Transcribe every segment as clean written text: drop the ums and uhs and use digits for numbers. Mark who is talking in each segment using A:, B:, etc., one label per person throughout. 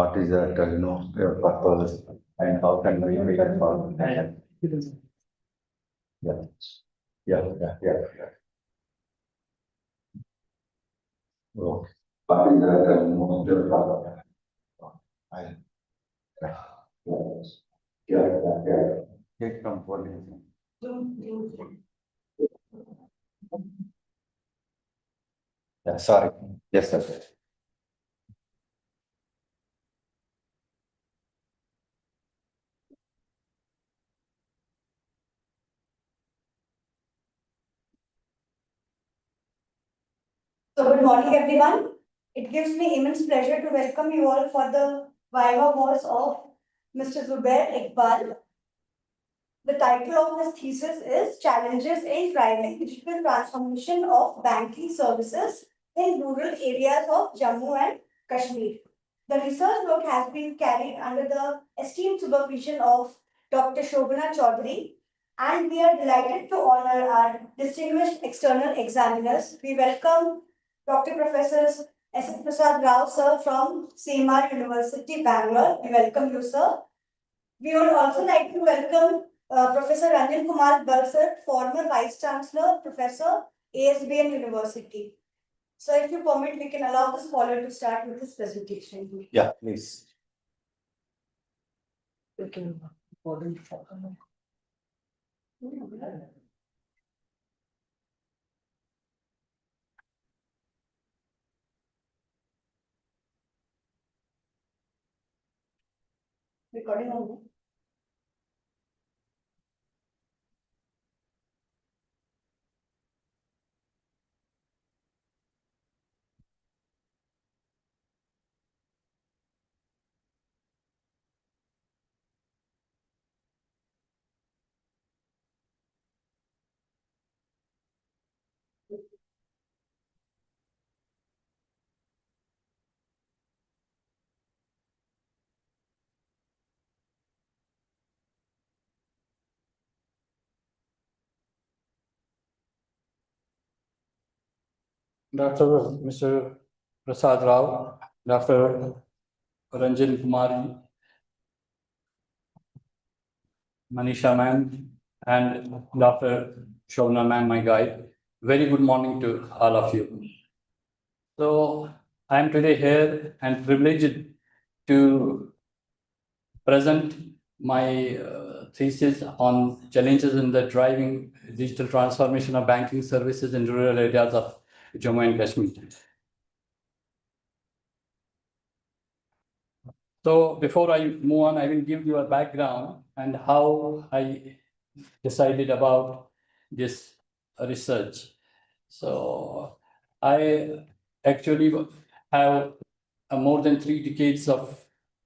A: what is that, your purpose and how can we make it for? Yeah. Yeah. Okay. What is that, your purpose? Yeah. Take from policy. Yeah, sorry. Yes, sir.
B: So good morning, everyone. It gives me immense pleasure to welcome you all for the Viva Voce of Mr. Zubair Iqbal. The title of his thesis is Challenges in Driving Digital Transformation of Banking Services in Rural Areas of Jammu and Kashmir. The research work has been carried under the esteemed supervision of Dr. Shobana Chaudhary, and we are delighted to honor our distinguished external examiners. We welcome Dr. Professors S. Prasad Rao, sir, from CMR University, Bangalore. We welcome you, sir. We would also like to welcome Professor Ranjan Kumar Barsar, former Vice Chancellor, Professor, ASBN University. So if you permit, we can allow the scholar to start with his presentation.
A: Yeah, please.
B: Recording on.
C: Dr. Mr. Prasad Rao, Dr. Ranjan Kumari, Manisha ma'am, and Dr. Shobana ma'am, my guide. Very good morning to all of you. So I am today here and privileged to present my thesis on challenges in the driving digital transformation of banking services in rural areas of Jammu and Kashmir. So before I move on, I will give you a background and how I decided about this research. So I actually have more than 3 decades of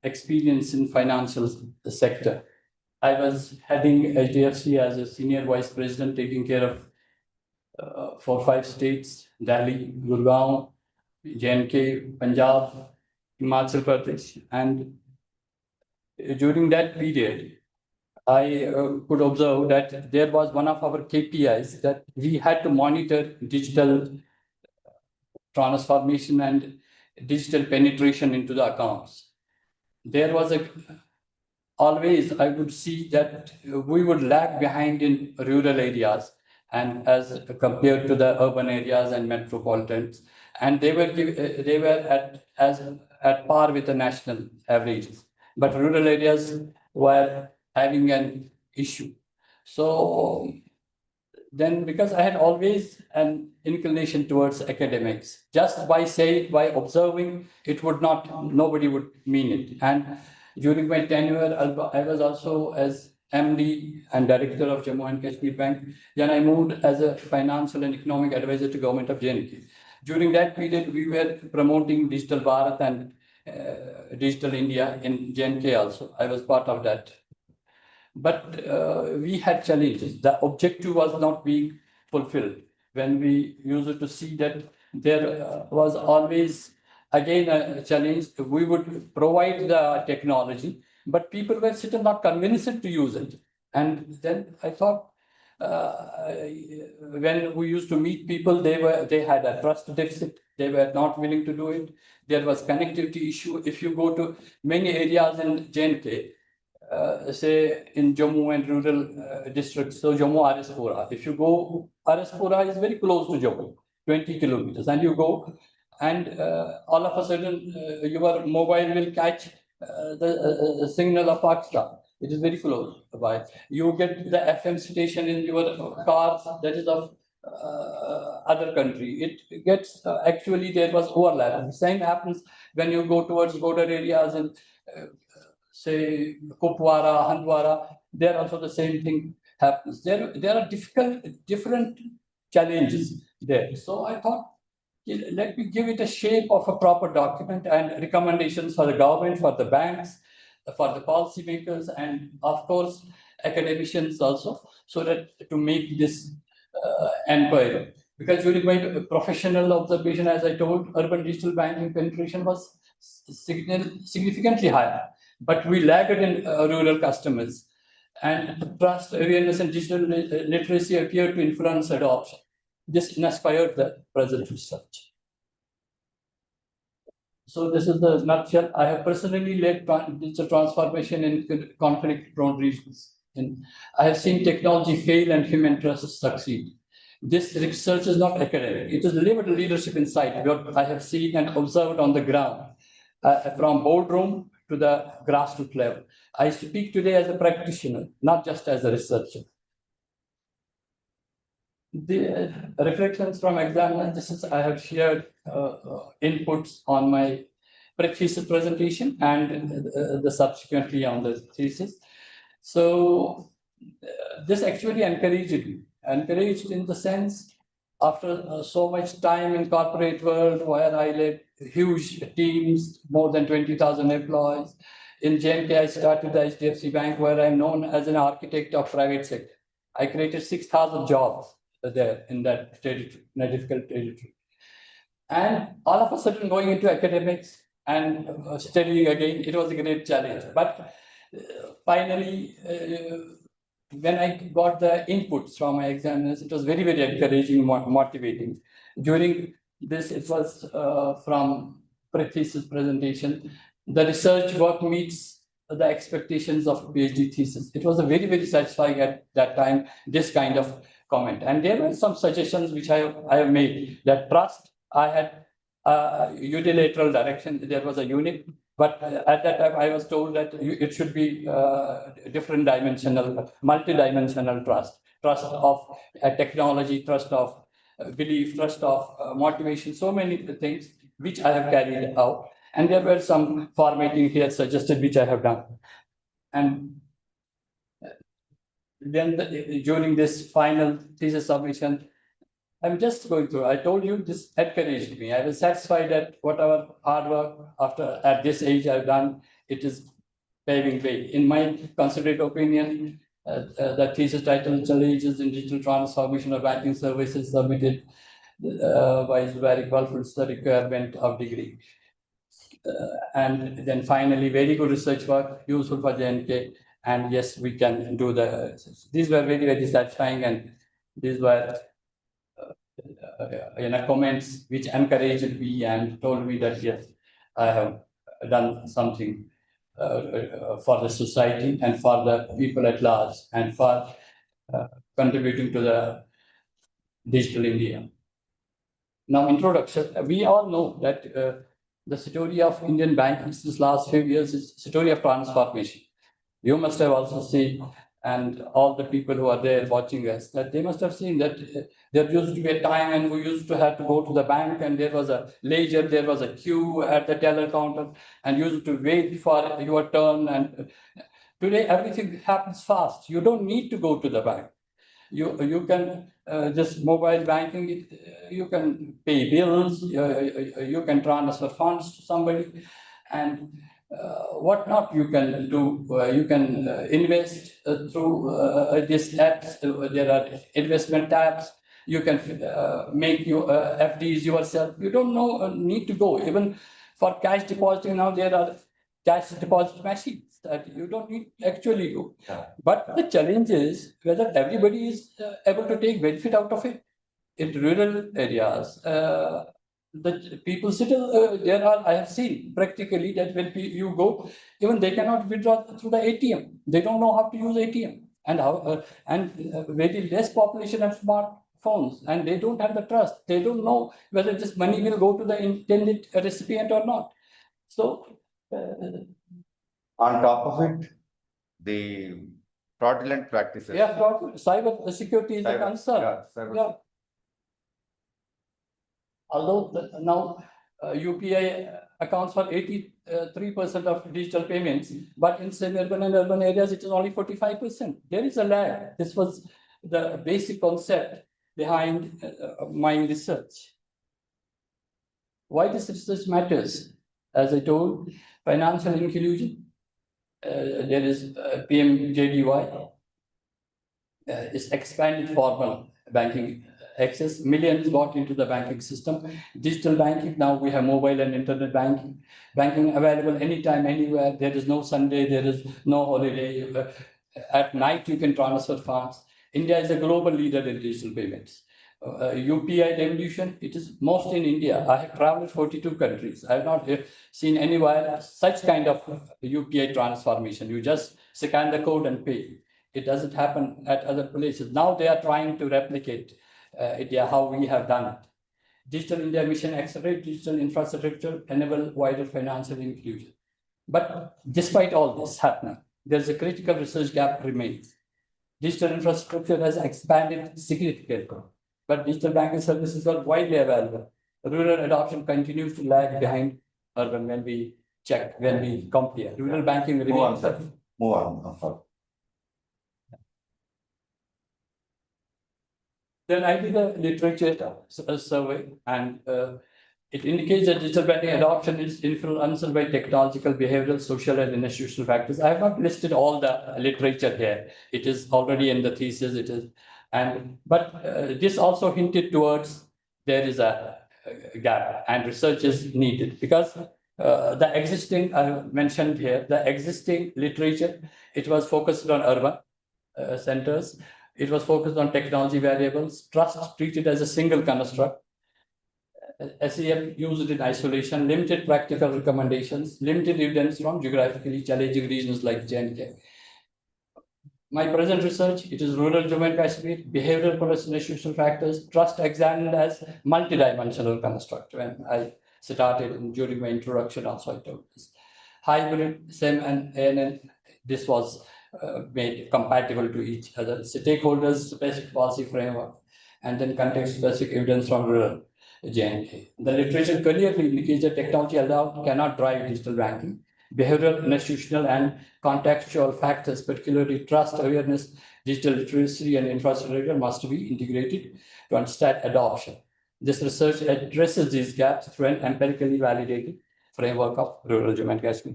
C: experience in financial sector. I was heading HDFC as a senior vice president, taking care of 4-5 states: Delhi, Gurgaon, J&K, Punjab, Himachal Pradesh, and during that period, I could observe that there was one of our KPIs that we had to monitor digital transformation and digital penetration into the accounts. There was always I would see that we would lag behind in rural areas and as compared to the urban areas and metropolitans, and they were at par with the national averages, but rural areas were having an issue. So then, because I had always an inclination towards academics, just by observing, nobody would mean it. And during my tenure, I was also as MD and director of Jammu and Kashmir Bank. Then I moved as a financial and economic advisor to government of J&K. During that period, we were promoting Digital Bharat and Digital India in J&K also. I was part of that. But we had challenges. The objective was not being fulfilled. When we used to see that there was always, again, a challenge. We would provide the technology, but people were still not convinced to use it. And then I thought, when we used to meet people, they had a trust deficit. They were not willing to do it. There was connectivity issue. If you go to many areas in J&K, say in Jammu and rural districts, so Jammu Arispura. If you go, Arispura is very close to Jammu, 20 kilometers, and you go, and all of a sudden your mobile will catch the signal of Pakistan. It is very close by. You get the FM station in your cars, that is of other country. It gets actually there was overlap. The same happens when you go towards border areas in say Kupwara, Handwara. There also the same thing happens. There are different challenges there. So I thought, let me give it a shape of a proper document and recommendations for the government, for the banks, for the policymakers, and of course academicians also, so that to make this inquiry. Because during my professional observation, as I told, urban digital banking penetration was significantly higher, but we lagged in rural customers. And trust, awareness, and digital literacy appeared to influence adoption. This inspired the present research. So this is the nutshell. I have personally led digital transformation in conflict-prone regions. And I have seen technology fail and human trust succeed. This research is not academic. It is lived leadership insight, what I have seen and observed on the ground, from boardroom to the grassroots level. I speak today as a practitioner, not just as a researcher. The reflections from exam, I have shared inputs on my pre-thesis presentation and the subsequently on the thesis. So this actually encouraged in the sense, after so much time in corporate world where I led huge teams, more than 20,000 employees. In J&K, I started the HDFC Bank, where I'm known as an architect of private sector. I created 6,000 jobs there in that territory, in a difficult territory. And all of a sudden going into academics and studying again, it was a great challenge. But finally, when I got the inputs from my examiners, it was very, very encouraging, motivating. During this, it was from pre-thesis presentation. The research work meets the expectations of PhD thesis. It was a very, very satisfying at that time, this kind of comment. And there were some suggestions which I have made. That trust, I had unilateral direction. There was a unit, but at that time I was told that it should be different dimensional, multi-dimensional trust of technology, trust of belief, trust of motivation, so many things which I have carried out. And there were some formatting here suggested, which I have done. And then during this final thesis submission, I'm just going through. I told you this encouraged me. I was satisfied that whatever hard work at this age I've done, it is paving way. In my considerate opinion, the thesis title, Challenges in Digital Transformation of Banking Services, submitted by Zubair, Iqbal, fulfills the requirement of degree. And then finally, very good research work, useful for J&K. And yes, we can do these were very, very satisfying, and these were comments which encouraged me and told me that yes, I have done something for the society and for the people at large, and for contributing to the digital India. Now, introduction. We all know that the story of Indian banking since last few years is a story of transformation. You must have also seen, and all the people who are there watching us, that they must have seen that there used to be a time when we used to have to go to the bank, and there was a ledger, there was a queue at the teller counter, and you used to wait for your turn. And today, everything happens fast. You don't need to go to the bank. You can just mobile banking, you can pay bills, you can transfer funds to somebody, and what not you can do. You can invest through these apps. There are investment tabs. You can make your FDs yourself. You don't need to go. Even for cash depositing now, there are cash deposit machines that you don't need actually go. Yeah. But the challenge is whether everybody is able to take benefit out of it. In rural areas, the people still, I have seen practically that when you go, even they cannot withdraw through the ATM. They don't know how to use ATM. And very less population have smartphones, and they don't have the trust. They don't know whether this money will go to the intended recipient or not. So,
D: On top of it, the fraudulent practices.
C: yeah, cyber security is a concern. Yeah. Although now UPI accounts for 83% of digital payments, but in semi-urban and urban areas, it is only 45%. There is a lag. This was the basic concept behind my research. Why this research matters? As I told, financial inclusion. There is PMJDY, is expanded formal banking access. Millions got into the banking system. Digital banking, now we have mobile and internet banking. Banking available anytime, anywhere. There is no Sunday, there is no holiday. At night, you can transfer funds. India is a global leader in digital payments. UPI revolution, it is most in India. I have traveled 42 countries. I have not seen anywhere such kind of UPI transformation. You just scan the code and pay. It doesn't happen at other places. Now they are trying to replicate India, how we have done it. Digital India mission accelerate digital infrastructure, enable wider financial inclusion. But despite all this happening, there's a critical research gap remains. Digital infrastructure has expanded significantly, but digital banking services are widely available. Rural adoption continues to lag behind urban when we check, when we compare. Rural banking remains.
D: Move on.
C: Then I did a literature survey, and it indicates that digital banking adoption is influenced by technological, behavioral, social, and institutional factors. I have not listed all the literature here. It is already in the thesis. It is, but this also hinted towards there is a gap, and research is needed because the existing, I mentioned here, the existing literature, it was focused on urban centers. It was focused on technology variables, trust treated as a single construct, SEM used in isolation, limited practical recommendations, limited evidence from geographically challenging regions like J&K. My present research, it is rural Jammu and Kashmir, behavioral plus institutional factors, trust examined as multidimensional construct. When I started during my introduction also I told this. Hybrid, SEM and ANN, this was made compatible to each other. Stakeholders, specific policy framework, and then context-specific evidence from rural J&K. The literature clearly indicates that technology alone cannot drive digital banking. Behavioral, institutional, and contextual factors, particularly trust, awareness, digital literacy, and infrastructure, must be integrated to understand adoption. This research addresses these gaps through an empirically validated framework of rural Jammu and Kashmir.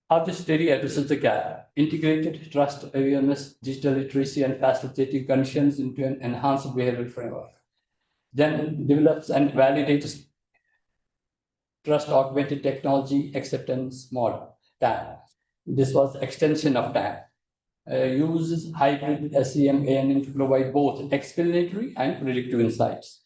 C: How this study addresses the gap, integrated trust, awareness, digital literacy, and facilitating conditions into an enhanced behavioral framework. Then develops and validates trust augmented technology acceptance model, TAM. This was extension of TAM. Uses hybrid SEM ANN to provide both explanatory and predictive insights.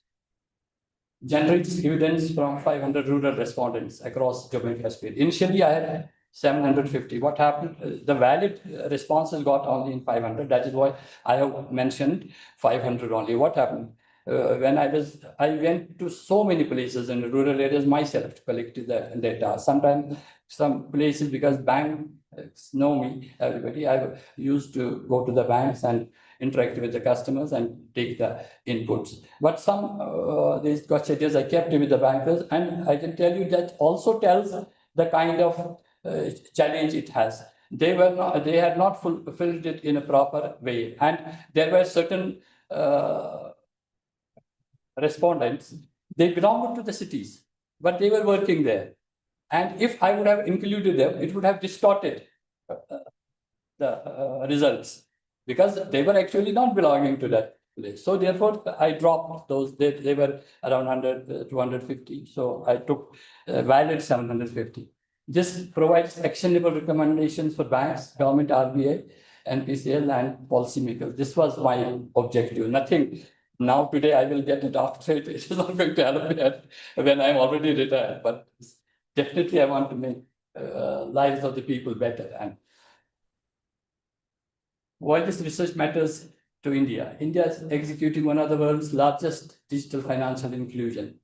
C: Generates evidence from 500 rural respondents across Jammu and Kashmir. Initially, I had 750. What happened? The valid responses got only in 500. That is why I have mentioned 500 only. What happened? When I went to so many places in the rural areas myself to collect the data. Sometimes some places, because banks know me, everybody, I used to go to the banks and interact with the customers and take the inputs. But some these questionnaires I kept with the bankers, and I can tell you that also tells the kind of challenge it has. They had not fulfilled it in a proper way, and there were certain respondents. They belonged to the cities, but they were working there. And if I would have included them, it would have distorted the results, because they were actually not belonging to that place. So therefore, I dropped those. They were around 100, 250. So I took valid 750. This provides actionable recommendations for banks, government, RBI, NPCL, and policymakers. This was my objective. now today I will get a doctorate. It is not going to help me when I'm already retired, but definitely I want to make lives of the people better. And why this research matters to India? India is executing one of the world's largest digital financial inclusion.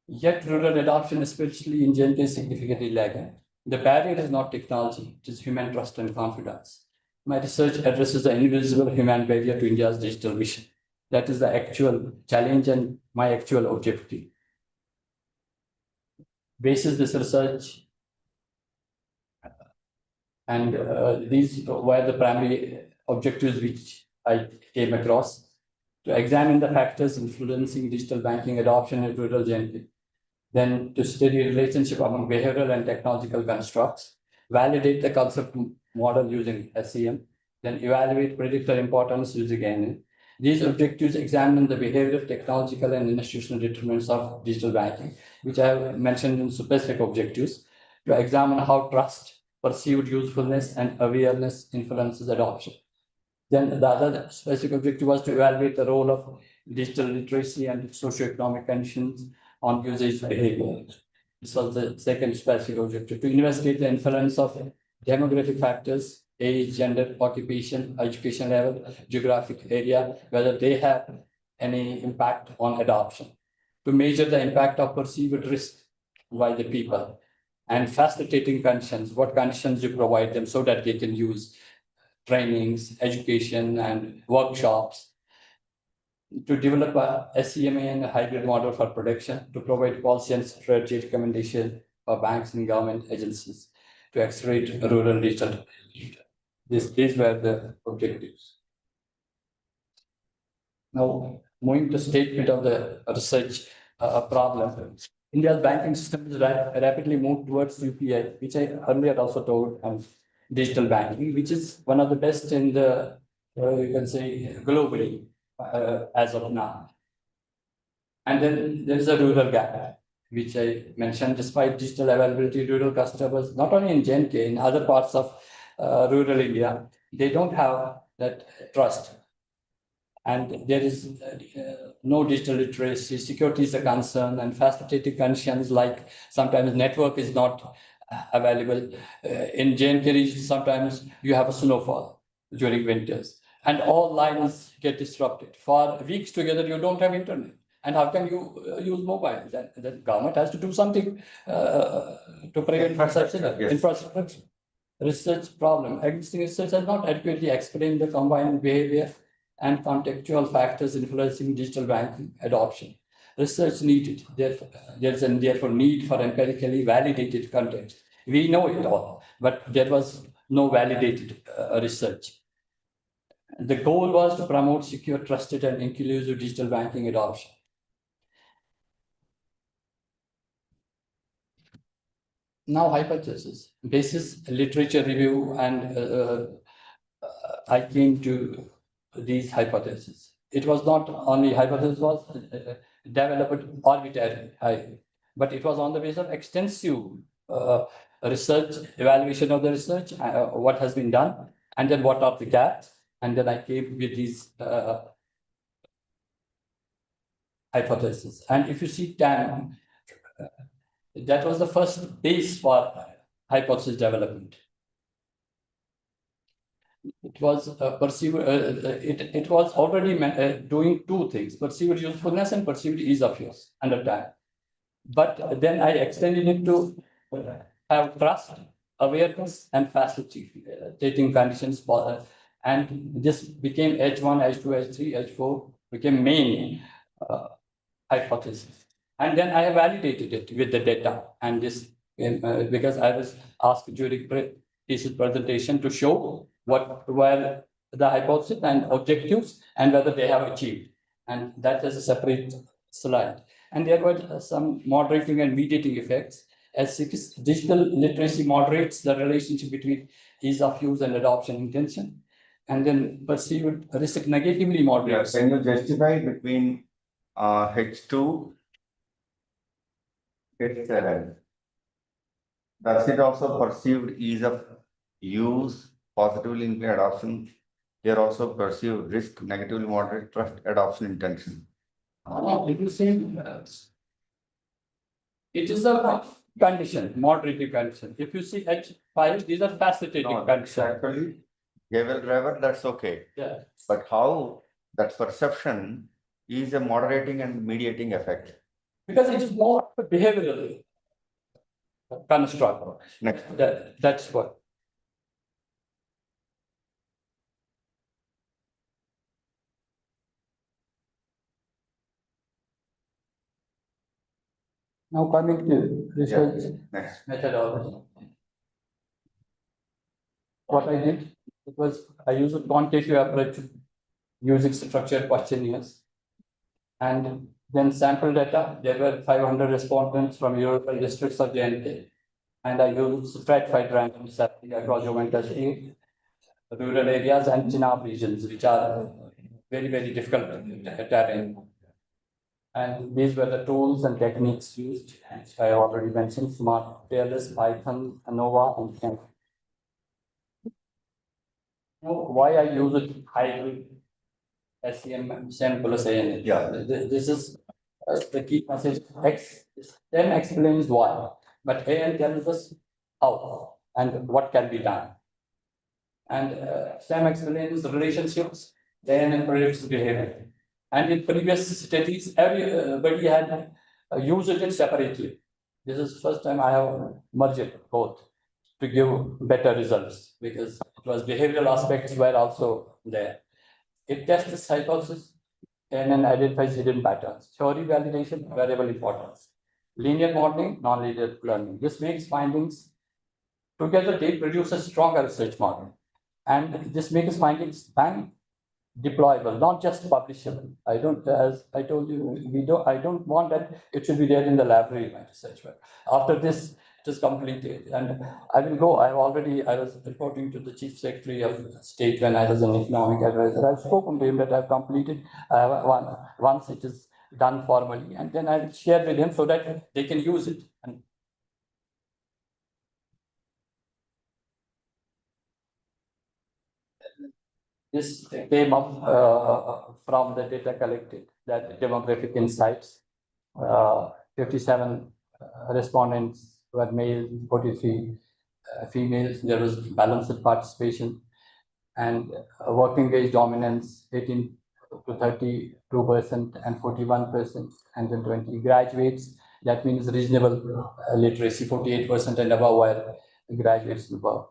C: Yet rural adoption, especially in J&K, is significantly lagging. The barrier is not technology, it is human trust and confidence. My research addresses the invisible human barrier to India's digital mission. That is the actual challenge and my actual objective. Basis this research, and these were the primary objectives which I came across: to examine the factors influencing digital banking adoption in rural J&K, then to study relationship among behavioral and technological constructs, validate the concept model using SEM, then evaluate predictor importance using NN. These objectives examine the behavioral, technological, and institutional determinants of digital banking, which I have mentioned in specific objectives, to examine how trust, perceived usefulness, and awareness influences adoption. Then the other specific objective was to evaluate the role of digital literacy and socioeconomic conditions on usage behavior. This was the second specific objective: to investigate the influence of demographic factors, age, gender, occupation, education level, geographic area, whether they have any impact on adoption. To measure the impact of perceived risk by the people, and facilitating conditions, what conditions you provide them so that they can use trainings, education, and workshops. To develop a SEMA and a hybrid model for production, to provide policy and strategy recommendation for banks and government agencies, to accelerate rural digital. These were the objectives. Now, moving to statement of the research problem. India's banking system is rapidly moved towards UPI, which I earlier also told, and digital banking, which is one of the best in the, you can say, globally as of now. And then there is a rural gap, which I mentioned. Despite digital availability, rural customers, not only in J&K, in other parts of rural India, they don't have that trust. And there is no digital literacy, security is a concern, and facilitating conditions like sometimes network is not available. In J&K region, sometimes you have a snowfall during winters, and all lines get disrupted. For weeks together, you don't have internet. And how can you use mobile? Then the government has to do something to prevent such infrastructure. Research problem. Existing research has not adequately explained the combined behavior and contextual factors influencing digital banking adoption. Research needed. Therefore, there's therefore need for empirically validated context. We know it all, but there was no validated research. The goal was to promote secure, trusted, and inclusive digital banking adoption. Now, hypothesis. Basis literature review, and I came to these hypotheses. It was not only hypothesis was developed arbitrarily, but it was on the basis of extensive research, evaluation of the research, what has been done, and then what are the gaps, and then I came with these hypotheses. And if you see TAM, that was the first base for hypothesis development. It was perceived, it was already doing two things: perceived usefulness and perceived ease of use under time. But then I extended it to have trust, awareness, and facilitating conditions for, and this became H1, H2, H3, H4 became main hypothesis. And then I validated it with the data, and this because I was asked during thesis presentation to show what were the hypotheses and objectives and whether they have achieved. And that is a separate slide. And there were some moderating and mediating effects. As digital literacy moderates the relationship between ease of use and adoption intention, and then perceived risk negatively moderates.
D: Can you justify between H2, H7? Does it also perceived ease of use positively in adoption? Here also perceive risk, negatively moderate, trust, adoption, intention.
C: It is same. It is a condition, moderative condition. If you see H5, these are facilitating
D: No,
C: conditions.
D: actually, Gavel driver, that's okay.
C: Yeah.
D: But how that perception is a moderating and mediating effect.
C: Because it is more behavioral construct.
D: Next.
C: That's what. Now coming to research
D: Next.
C: methodology. What I did, it was I used a quantitative approach using structured questionnaires. And then sample data, there were 500 respondents from European districts of JNK. And I used stratified random sampling across Juventus 8, rural areas and Chenab regions, which are very, very difficult terrain. And these were the tools and techniques used, which I already mentioned, Smart, Fearless, Python, ANOVA, and Camp. Why I use it hybrid SEM, SEM plus ANA?
D: Yeah.
C: This is the key message. SEM explains why, but AN tells us how and what can be done. And SEM explains the relationships, AN predicts behavior. And in previous studies, everybody had used it separately. This is first time I have merged both to give better results because it was behavioral aspects were also there. It tests hypothesis and then identifies hidden patterns. Theory validation, variable importance. Linear modeling, non-linear learning. This makes findings together, they produce a stronger research model. And this makes findings bank deployable, not just publishable. I don't, as I told you, I don't want that it should be there in the library, my research work. After this, it is completed. And I will go, I was reporting to the Chief Secretary of State when I was an economic advisor. I've spoken to him that I've completed once it is done formally, and then I will share with him so that they can use it. And this came up from the data collected, that demographic insights. 57 respondents were male, 43 females. There was balanced participation and working age dominance 18 to 32% and 41%, and then 20 graduates. That means reasonable literacy, 48% and above were graduates above.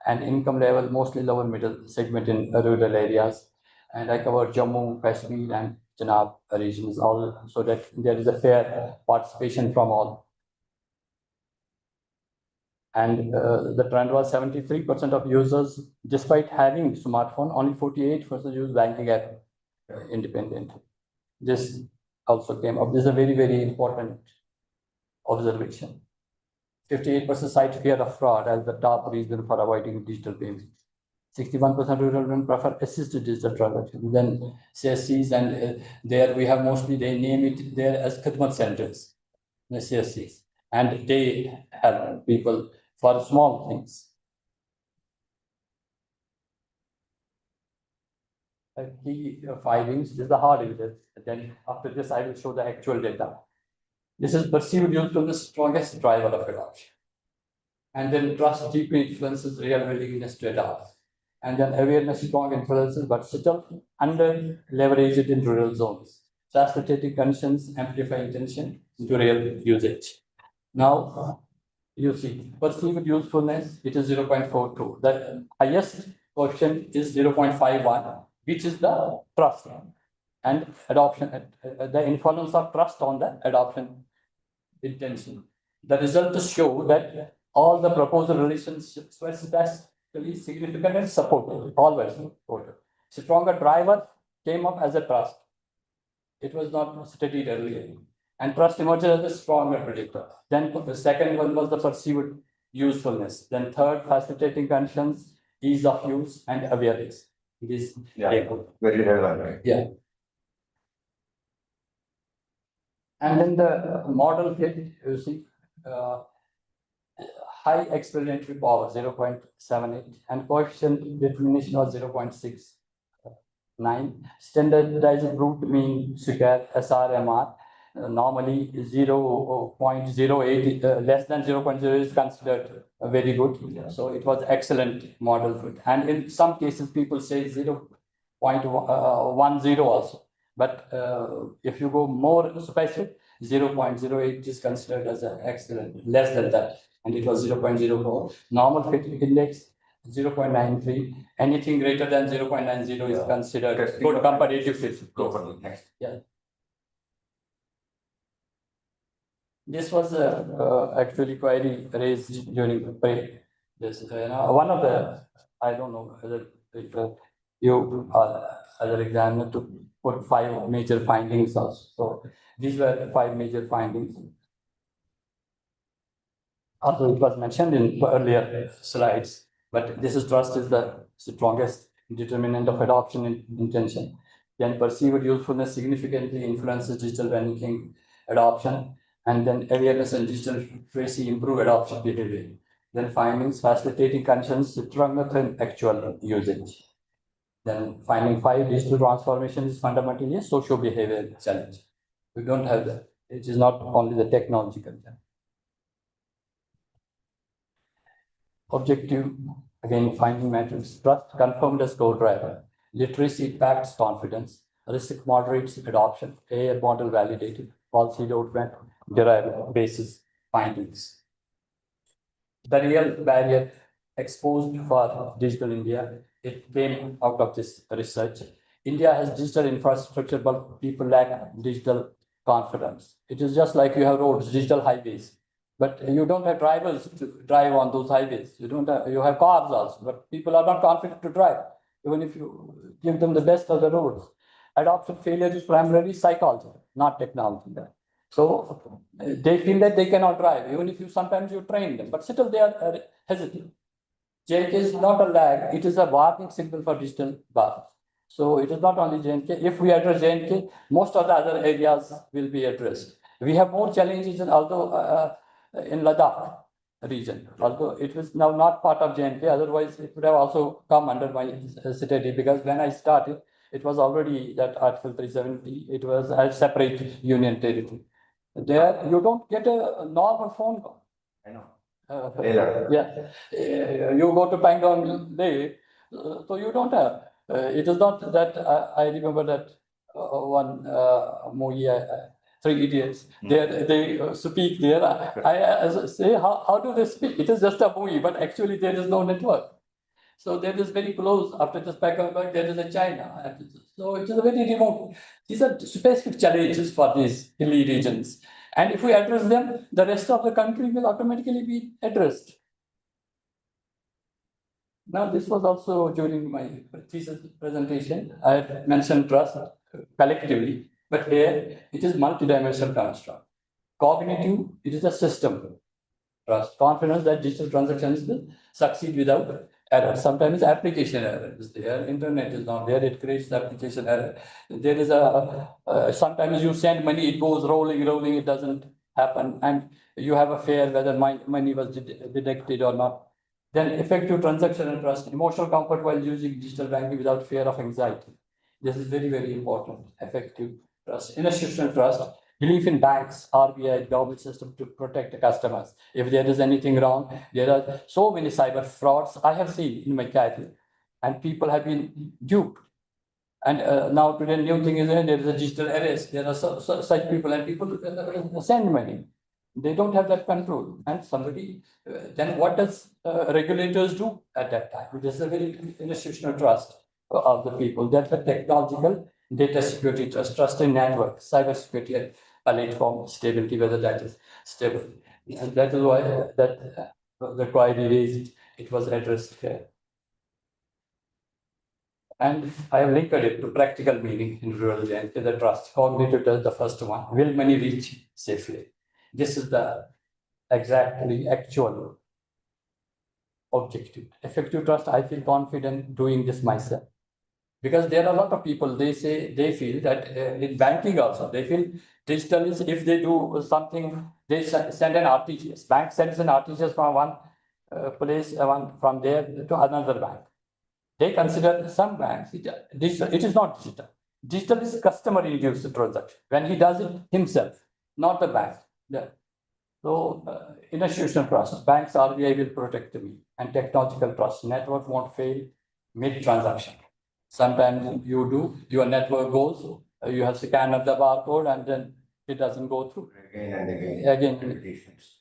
C: And income level, mostly lower middle segment in rural areas. And I covered Jammu, Kashmir, and Chenab regions, all so that there is a fair participation from all. And the trend was 73% of users, despite having smartphone, only 48% use banking app independent. This also came up. This is a very, very important observation. 58% cite fear of fraud as the top reason for avoiding digital payments. 61% rural women prefer assisted digital transactions. Then CSCs, and there we have mostly, they name it there as Khidmat centers, the CSCs, and they help people for small things. Key findings, this is the hard evidence. Then after this, I will show the actual data. This is perceived usefulness, strongest driver of adoption. And then trust deeply influences real willingness to adopt. And then awareness, strong influences, but still under leveraged in rural zones. Facilitating conditions amplify intention into real usage. Now, you see, perceived usefulness, it is 0.42. The highest coefficient is 0.51, which is the trust and adoption, the influence of trust on the adoption intention. The results show that all the proposed relationships were statistically significant and supported, all were supported. Stronger driver came up as a trust. It was not studied earlier. And trust emerged as a stronger predictor. Then the second one was the perceived usefulness. Then third, facilitating conditions, ease of use, and awareness. This
D: Very relevant.
C: yeah. And then the model fit, you see, high explanatory power 0.78 and coefficient determination was 0.6. 0.9. Standardized root mean SQR, SRMR. Normally 0.08, less than 0.0 is considered very good. So it was excellent model fit. And in some cases, people say 0.10 also. But if you go more specific, 0.08 is considered as an excellent, less than that. And it was 0.04. Normal fit index 0.93. Anything greater than 0.90 is considered good comparative fit.
D: Go for the next.
C: Yeah. This was actually query raised during the play. This, one of the, I don't know whether you other examiner to put 5 major findings also. So these were 5 major findings. Although it was mentioned in earlier slides, but this is trust is the strongest determinant of adoption intention. Then perceived usefulness significantly influences digital banking adoption, and then awareness and digital literacy improve adoption behavior. Then findings facilitating conditions stronger than actual usage. Then finding 5, digital transformation is fundamentally a socio-behavioral challenge. We don't have that. It is not only the technological challenge. Objective, again, finding metrics, trust confirmed as core driver, literacy impacts confidence, risk moderates adoption, AI model validated, policy roadmap derived basis findings. The real barrier exposed for digital India, it came out of this research. India has digital infrastructure, but people lack digital confidence. It is just like you have roads, digital highways, but you don't have drivers to drive on those highways. You have cars also, but people are not confident to drive, even if you give them the best of the roads. Adoption failure is primarily psychology, not technology. So they feel that they cannot drive, even if you sometimes you train them, but still they are hesitant. J&K is not a lag, it is a warning signal for digital bar. So it is not only J&K. If we address J&K, most of the other areas will be addressed. We have more challenges in Ladakh region, although it was now not part of J&K, otherwise it would have also come under my city, because when I started, it was already that Article 370, it was a separate union territory. There, you don't get a normal phone call.
D: I know.
C: Yeah, you go to Pangong Day, so you don't have. It is not that I remember that one movie, 3 Idiots. They speak there. I say, how do they speak? It is just a movie, but actually there is no network. So that is very close. After the Pangong, there is a China. So it is a very remote. These are specific challenges for these hilly regions. And if we address them, the rest of the country will automatically be addressed. Now, this was also during my thesis presentation. I had mentioned trust collectively, but here it is multidimensional construct. Cognitive, it is a system. Trust, confidence that digital transactions will succeed without error. Sometimes application error is there, internet is not there, it creates the application error. There is sometimes you send money, it goes rolling, it doesn't happen, and you have a fear whether my money was deducted or not. Then effective transaction and trust, emotional comfort while using digital banking without fear of anxiety. This is very, very important. Effective trust, institutional trust, belief in banks, RBI, government system to protect the customers. If there is anything wrong, there are so many cyber frauds I have seen in my career, and people have been duped. And now today, new thing is there is a digital arrest. There are such people, and people send money. They don't have that control. And somebody, then what does regulators do at that time? This is a very institutional trust of the people. That's the technological data security trust, trust in network, cyber security, and platform stability, whether that is stable. And that is why the query raised, it was addressed here. And I have linked it to practical meaning in rural area, the trust. Cognitive trust, the first one. Will money reach safely? This is the exactly actual objective. Effective trust, I feel confident doing this myself. Because there are a lot of people, they feel that in banking also, they feel digital is if they do something, they send an RTGS. Bank sends an RTGS from one place, from there to another bank. They consider some banks, digital, it is not digital. Digital is customer-induced transaction, when he does it himself, not the bank. Yeah. So, institutional trust, banks RBI will protect me, and technological trust, network won't fail mid-transaction. Sometimes you do, your network goes, you have scanned the barcode and then it doesn't go through.
D: Again and again.
C: Again.
D: Repetitions.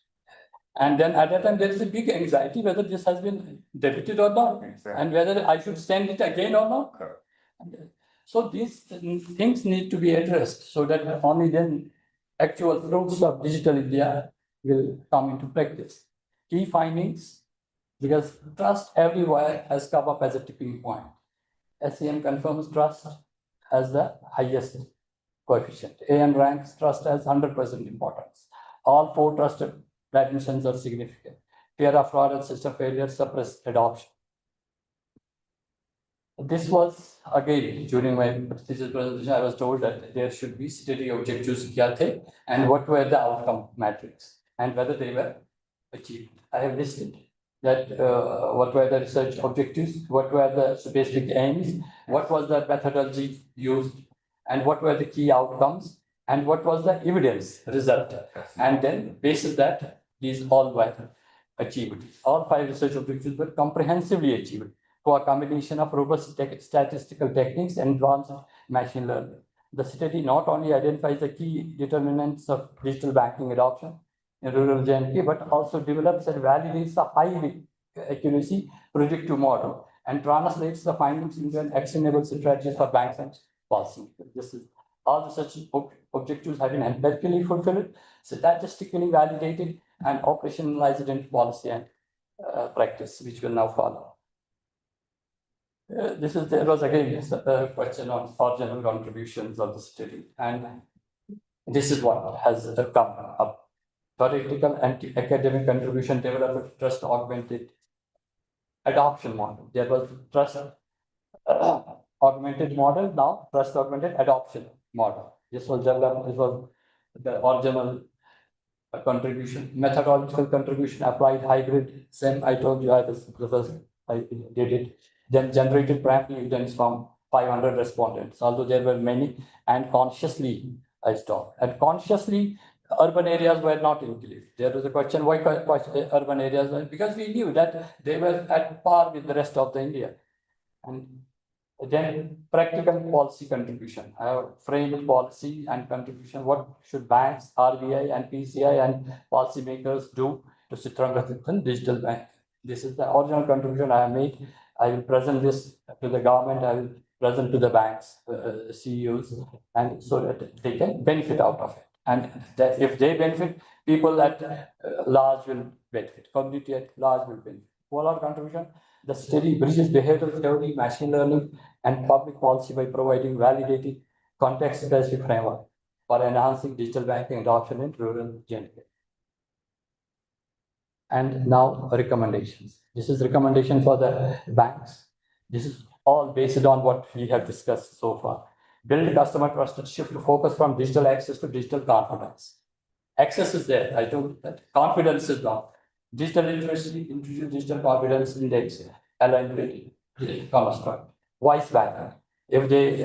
C: And then at that time, there is a big anxiety whether this has been debited or not,
D: Exactly.
C: and whether I should send it again or not.
D: Correct.
C: So these things need to be addressed so that only then actual fruits of digital India will come into practice. Key findings, because trust everywhere has come up as a tipping point. SEM confirms trust as the highest coefficient. AM ranks trust as 100% importance. All four trusted dimensions are significant. Fear of fraud and system failure suppress adoption. This was again during my thesis presentation. I was told that there should be steady objectives kya the, and what were the outcome metrics and whether they were achieved. I have listed that what were the research objectives, what were the specific aims, what was the methodology used, and what were the key outcomes, and what was the evidence result. And then basis that these all were achieved. All 5 research objectives were comprehensively achieved for a combination of robust statistical techniques and advanced machine learning. The study not only identifies the key determinants of digital banking adoption in rural J&K, but also develops and validates a high accuracy predictive model and translates the findings into an actionable strategy for banks and policy. This is all the such objectives have been empirically fulfilled, statistically validated, and operationalized into policy and practice, which will now follow. There was again a question on original contributions of the study, and this is what has come up. Theoretical and academic contribution developed trust augmented adoption model. There was trust augmented model, now trust augmented adoption model. This was developed, this was the original contribution, methodological contribution applied hybrid. Same I told you I did it. Then generated primary evidence from 500 respondents, although there were many, and consciously I stopped. And consciously, urban areas were not included. There was a question why urban areas were, because we knew that they were at par with the rest of the India. And then practical policy contribution. I have framed policy and contribution. What should banks, RBI and PCI and policymakers do to strengthen digital bank? This is the original contribution I have made. I will present this to the government. I will present to the banks, CEOs, and so that they can benefit out of it. And that if they benefit, people at large will benefit. Community at large will benefit. Overall contribution. The study bridges behavioral theory, machine learning, and public policy by providing validated context-specific framework for enhancing digital banking adoption in rural J&K. And now recommendations. This is recommendation for the banks. This is all based on what we have discussed so far. Build customer trust and shift focus from digital access to digital confidence. Access is there. I told that confidence is not. Digital literacy, introduce digital confidence index, aligned with construct. Voice banking. If they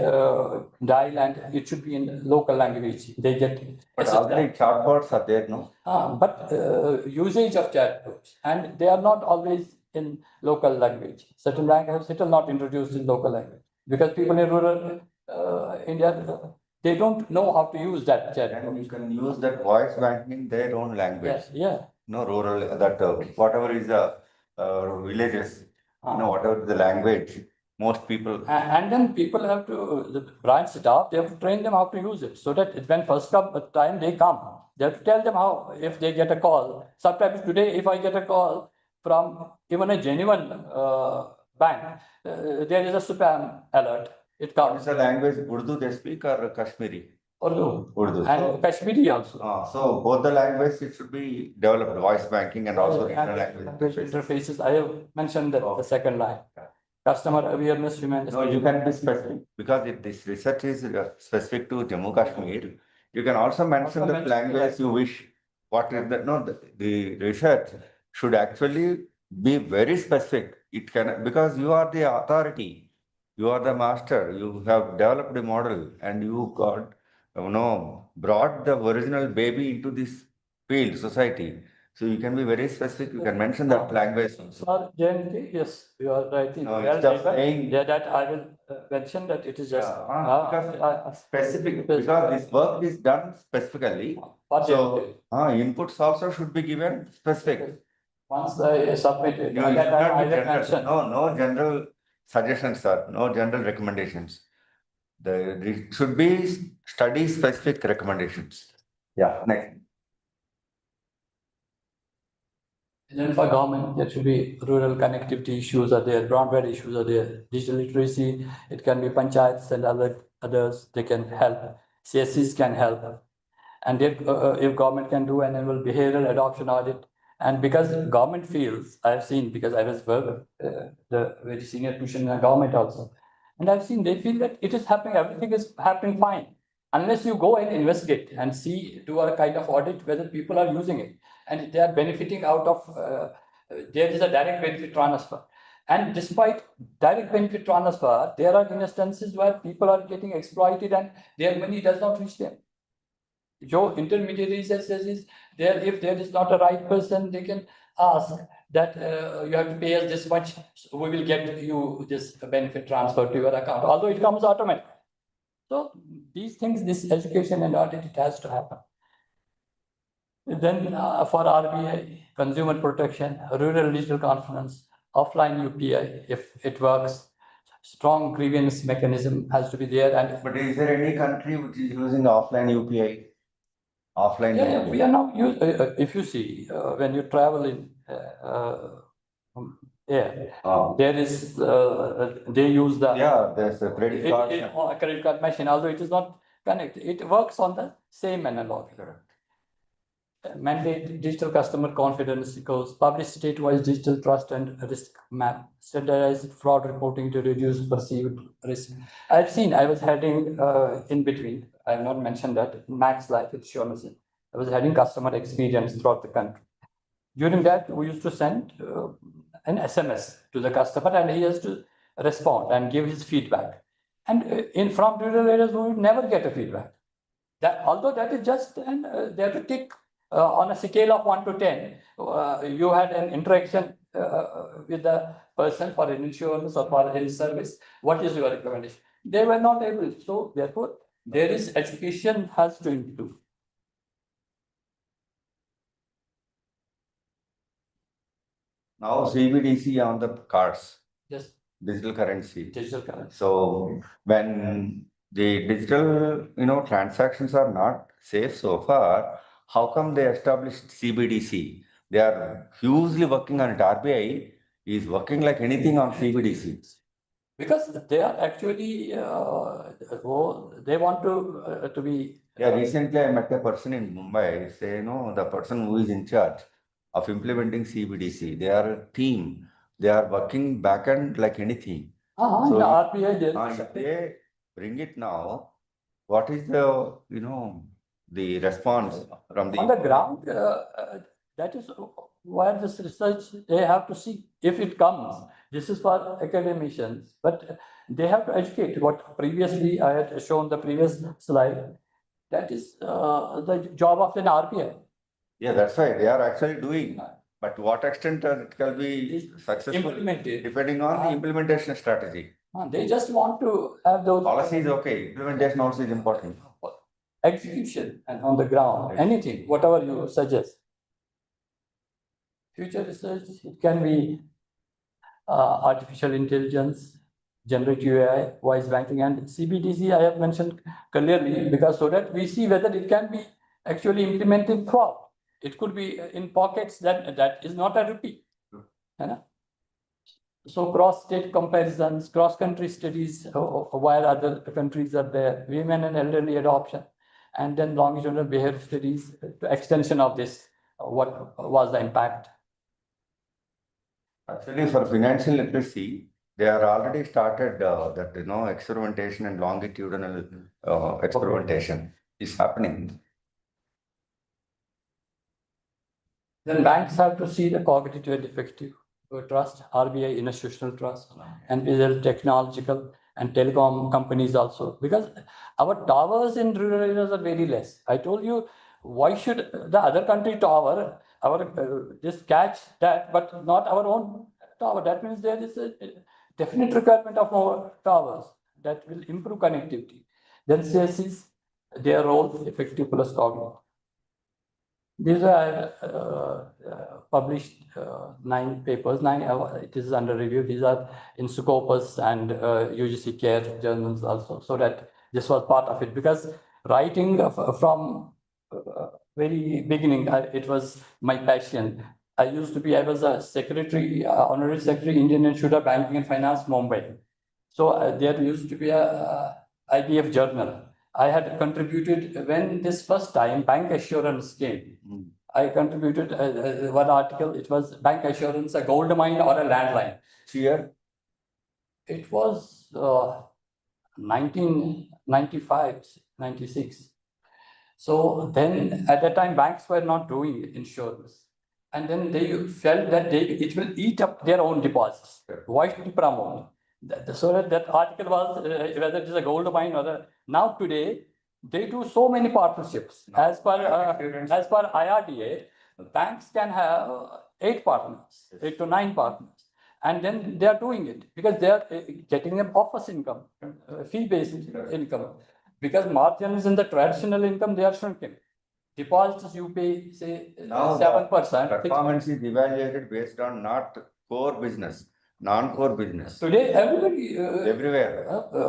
C: dial and it should be in local language, they get.
D: But already chatbots are there, no?
C: But usage of chatbots, and they are not always in local language. Certain banks have still not introduced in local language because people in rural India, they don't know how to use that chatbot.
D: And you can use that voice banking in their own language.
C: Yes, yeah.
D: No rural, that whatever is the villages, whatever the language, most people.
C: And then people have to, the branch staff, they have to train them how to use it so that when first time they come, they have to tell them how, if they get a call. Sometimes today, if I get a call from even a genuine bank, there is a spam alert. It comes.
D: What is the language? Urdu they speak or Kashmiri?
C: Urdu. And Kashmiri also.
D: So both the languages it should be developed, voice banking and also regional language
C: interfaces. I have mentioned that the second line. Customer awareness, human.
D: No, you can be specific because if this research is specific to Jammu Kashmir, you can also mention the language you wish. What is the research should actually be very specific it can, because you are the authority, you are the master, you have developed a model and you got, brought the original baby into this field, society. So you can be very specific, you can mention that language.
C: For JNK, yes, you are right.
D: No,
C: Well
D: instead of
C: taken.
D: saying-
C: Yeah, that I will mention that it is just.
D: Because specific, because this work is done specifically.
C: For
D: So,
C: JNK.
D: inputs also should be given specific.
C: Once I submit it,
D: You
C: at
D: should
C: that time
D: not
C: I
D: be
C: will
D: general.
C: mention.
D: No general suggestions, sir. No general recommendations. It should be study specific recommendations. Yeah, next.
C: Then for government, there should be rural connectivity issues are there, broadband issues are there, digital literacy, it can be panchayats and others, they can help. CSCs can help. And if government can do an annual behavioral adoption audit, and because government feels, I've seen, because I was the very senior position in the government also, and I've seen they feel that it is happening, everything is happening fine, unless you go and investigate and see, do a kind of audit whether people are using it and they are benefiting out of. There is a direct benefit transfer, and despite direct benefit transfer, there are instances where people are getting exploited and their money does not reach them. Joe intermediaries says is there, if there is not a right person, they can ask that you have to pay us this much, so we will get you this benefit transfer to your account, although it comes automatic. So these things, this education and audit, it has to happen. Then for RBI, consumer protection, rural digital confidence, offline UPI, if it works, strong grievance mechanism has to be there. And
D: But is there any country which is using offline UPI? Offline.
C: Yeah, we are now if you see when you travel in there is they use the
D: There's a credit card.
C: a credit card machine, although it is not connected, it works on the same analog.
D: Correct.
C: Mandate digital customer confidence goals, publish state-wise digital trust and risk map, standardized fraud reporting to reduce perceived risk. I was heading in between, I have not mentioned that, Max Life Insurance. I was heading customer experience throughout the country. During that, we used to send an SMS to the customer and he has to respond and give his feedback. And from rural areas, we would never get a feedback. That, although that is just, and they have to tick on a scale of 1 to 10, you had an interaction with the person for an insurance or for any service. What is your recommendation? They were not able. So therefore, there is education has to improve.
D: Now CBDC on the cards.
C: Yes.
D: Digital currency.
C: Digital currency.
D: So when the digital, transactions are not safe so far, how come they established CBDC? They are hugely working on it. RBI is working like anything on CBDC.
C: Because they are actually, they want to be.
D: Yeah, recently I met a person in Mumbai, say, the person who is in charge of implementing CBDC, they are a team. They are working back end like anything.
C: So in RBI,
D: if they bring it now, what is the, the response from the...
C: On the ground, that is where this research, they have to see if it comes. This is for academicians, but they have to educate. What previously I had shown the previous slide, that is the job of an RBI.
D: Yeah, that's right. They are actually doing. But to what extent it can be successful,
C: implemented,
D: depending on the implementation strategy.
C: They just want to have those...
D: Policy is okay, implementation also is important.
C: Execution and on the ground, anything, whatever you suggest. Future research, it can be artificial intelligence, generative AI, voice banking, and CBDC I have mentioned clearly, because so that we see whether it can be actually implemented throughout. It could be in pockets that is not a rupee. So cross-state comparisons, cross-country studies, while other countries are there, women and elderly adoption, and then longitudinal behavior studies, extension of this, what was the impact?
D: Actually, for financial literacy, they are already started that, experimentation and longitudinal experimentation is happening.
C: Then banks have to see the cognitive and effective trust, RBI institutional trust, and there are technological and telecom companies also. Because our towers in rural areas are very less. I told you, why should the other country tower, just catch that, but not our own tower? That means there is a definite requirement of more towers that will improve connectivity. Then CSCs, their role, effective plus cognitive. These are published 9 papers, it is under review. These are in Scopus and UGC Care journals also. So that this was part of it, because writing from very beginning, it was my passion. I was a secretary, honorary secretary, Indian Institute of Banking and Finance, Mumbai. So there used to be a IBF journal. I had contributed when this first time bank assurance came. I contributed one article. It was bank assurance, a gold mine or a landline.
D: Cheer.
C: It was 1995, 96. So then at that time, banks were not doing insurance. And then they felt that it will eat up their own deposits. Why should we promote? So that article was whether it is a gold mine or now today, they do so many partnerships. As per IRDA, banks can have 8 partners, 8 to 9 partners. And then they are doing it because they are getting an office income, fee-based income. Because margins in the traditional income, they are shrinking. Deposits you pay, say,
D: Now
C: 7%.
D: performance is evaluated based on not core business, non-core business.
C: Today, everybody.
D: Everywhere.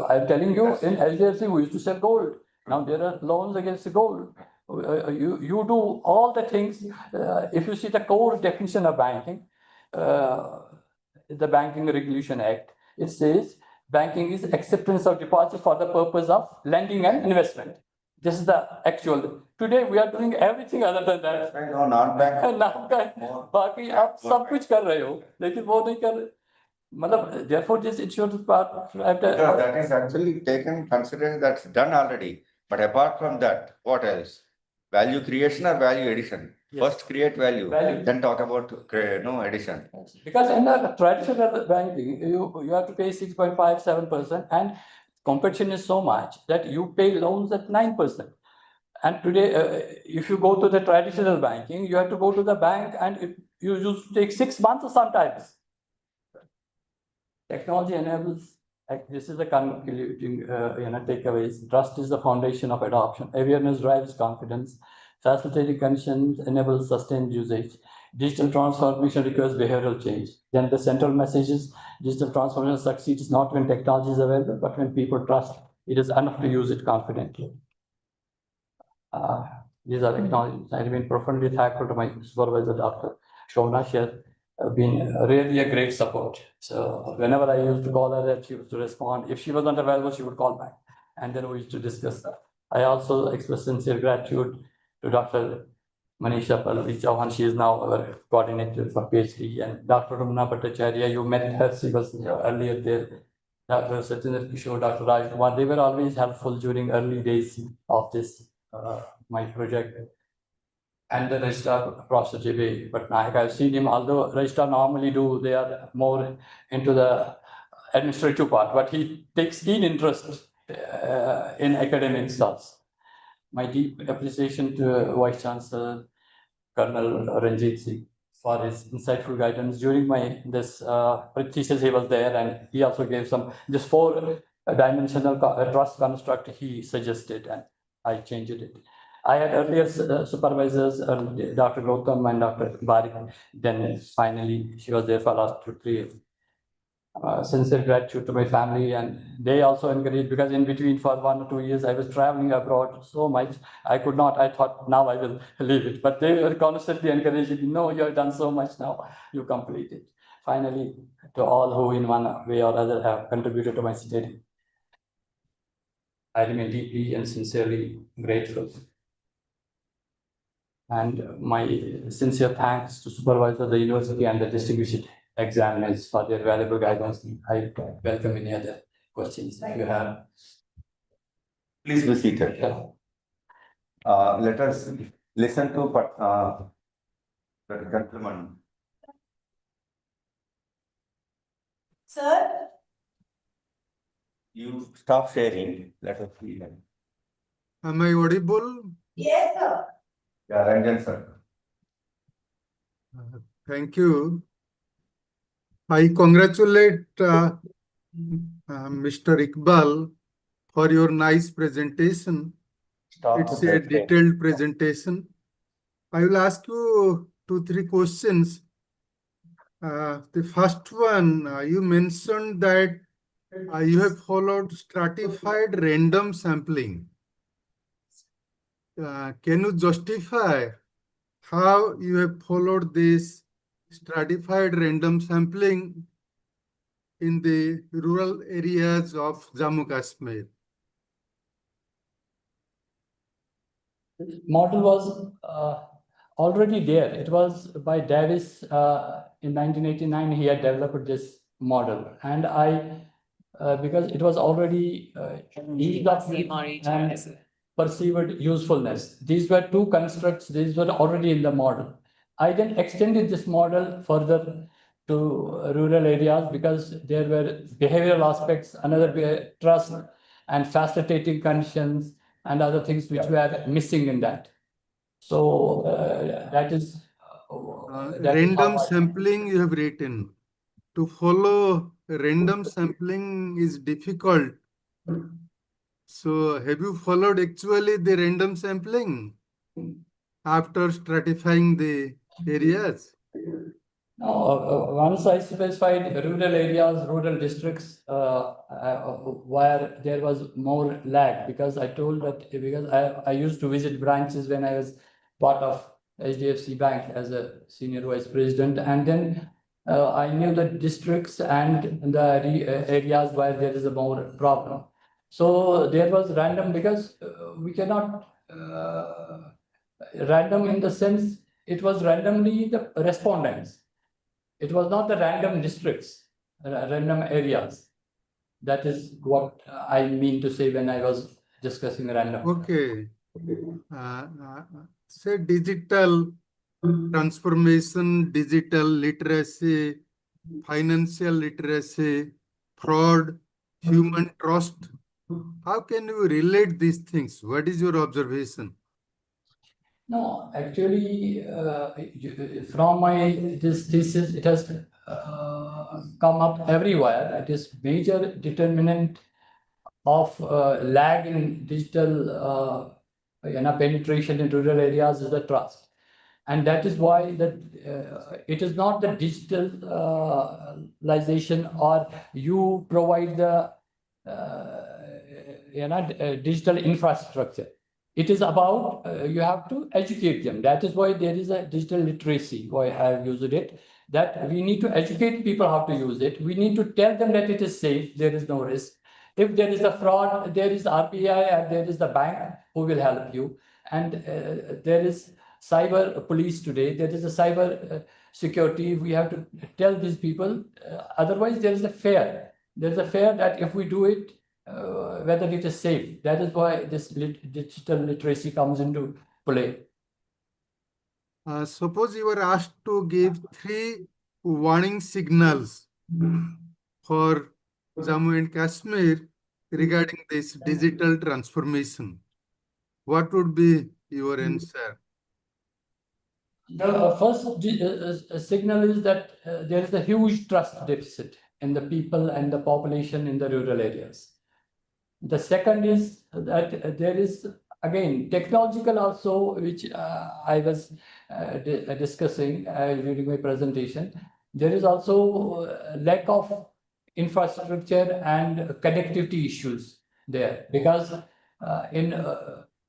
C: I'm telling you, in HDFC, we used to sell gold. Now there are loans against gold. You do all the things. If you see the core definition of banking, the Banking Regulation Act, it says banking is acceptance of deposit for the purpose of lending and investment. This is the actual. Today we are doing everything other than that.
D: No, non-bank.
C: बाकी आप सब कुछ कर रहे हो, लेकिन वो नहीं कर रहे. मतलब therefore this insurance part.
D: That is actually taken consideration, that's done already. But apart from that, what else? Value creation or value addition?
C: Yes.
D: First create value, then talk about addition.
C: Because in the traditional banking, you have to pay 6.57%, and competition is so much that you pay loans at 9%. And today, if you go to the traditional banking, you have to go to the bank, and you used to take 6 months sometimes. Technology enables. This is the concluding takeaways. Trust is the foundation of adoption. Awareness drives confidence. Facilitating conditions enables sustained usage. Digital transformation requires behavioral change. Then the central message is digital transformation succeeds not when technology is available, but when people trust it is enough to use it confidently. These are acknowledgements. I remain profoundly thankful to my supervisor, Dr. Shona. She has been really a great support. So whenever I used to call her, she used to respond. If she was not available, she would call back. And then we used to discuss that. I also express sincere gratitude to Dr. Manisha Pallavi Chauhan. She is now our coordinator for PhD. And Dr. Ramana Bhattacharya, you met her, she was earlier there. Dr. Satinder Kishore, Dr. Raj Kumar, they were always helpful during early days of this, my project. And the registrar, Professor J.B. Patnaik, I've seen him, although registrar normally they are more into the administrative part, but he takes keen interest in academic stuff. My deep appreciation to Vice Chancellor Colonel Ranjit Singh for his insightful guidance during this thesis. He was there, and he also gave this 4-dimensional trust construct he suggested, and I changed it. I had earlier supervisors, Dr. Gautam and Dr. Barik. Then finally, she was there for last 2-3 years. Sincere gratitude to my family, and they also encouraged, because in between for 1 or 2 years I was traveling abroad so much I could not. I thought now I will leave it, but they were constantly encouraging me. No, you have done so much now, you complete it. Finally, to all who in one way or other have contributed to my study, I remain deeply and sincerely grateful. And my sincere thanks to supervisor, the university, and the distinguished examiners for their valuable guidance. I welcome any other questions if you have.
D: Please be seated. Let us listen to the gentleman.
B: Sir,
D: You stop sharing, let us see.
E: Am I audible?
B: yes, sir.
D: Yeah, Ranjan sir.
E: Thank you. I congratulate Mr. Iqbal for your nice presentation.
D: Stop
E: It's
D: the
E: a
D: share.
E: detailed presentation. I will ask you 2-3 questions. The first one, you mentioned that you have followed stratified random sampling. Can you justify how you have followed this stratified random sampling in the rural areas of Jammu Kashmir?
C: Model was already there. It was by Davis in 1989. He had developed this model, and because it was already ease of use and perceived usefulness. These were two constructs. These were already in the model. I then extended this model further to rural areas because there were behavioral aspects, another trust and facilitating conditions and other things which were missing in that. So that is
E: Random
C: how I-
E: sampling you have written. To follow random sampling is difficult. So have you followed actually the random sampling after stratifying the areas?
C: Once I specified rural areas, rural districts, where there was more lag, because I told that because I used to visit branches when I was part of HDFC Bank as a senior vice president, and then I knew the districts and the areas where there is a more problem. So there was random because we cannot random in the sense it was randomly the respondents. It was not the random districts, random areas. That is what I mean to say when I was discussing random.
E: Okay. Say digital transformation, digital literacy, financial literacy, fraud, human trust. How can you relate these things? What is your observation?
C: No, actually, from my this thesis, it has come up everywhere. It is major determinant of lag in digital penetration in rural areas is the trust. And that is why it is not the digitalization or you provide the digital infrastructure. It is about you have to educate them. That is why there is a digital literacy, why I have used it, that we need to educate people how to use it. We need to tell them that it is safe, there is no risk. If there is a fraud, there is RBI and there is the bank who will help you. And there is cyber police today, there is a cyber security. We have to tell these people, otherwise there is a fear. There is a fear that if we do it, whether it is safe. That is why this digital literacy comes into play.
E: Suppose you were asked to give 3 warning signals for Jammu and Kashmir regarding this digital transformation. What would be your answer?
C: The first signal is that there is a huge trust deficit in the people and the population in the rural areas. The second is that there is, again, technological also, which I was discussing during my presentation. There is also lack of infrastructure and connectivity issues there, because in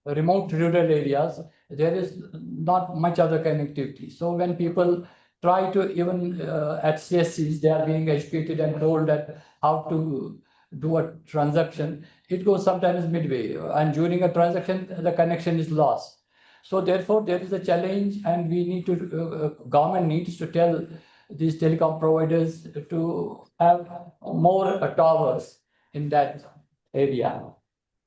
C: remote rural areas, there is not much other connectivity. So when people try to, even at CSCs, they are being educated and told that how to do a transaction, it goes sometimes midway, and during a transaction, the connection is lost. So therefore, there is a challenge, and we need to, government needs to tell these telecom providers to have more towers in that area.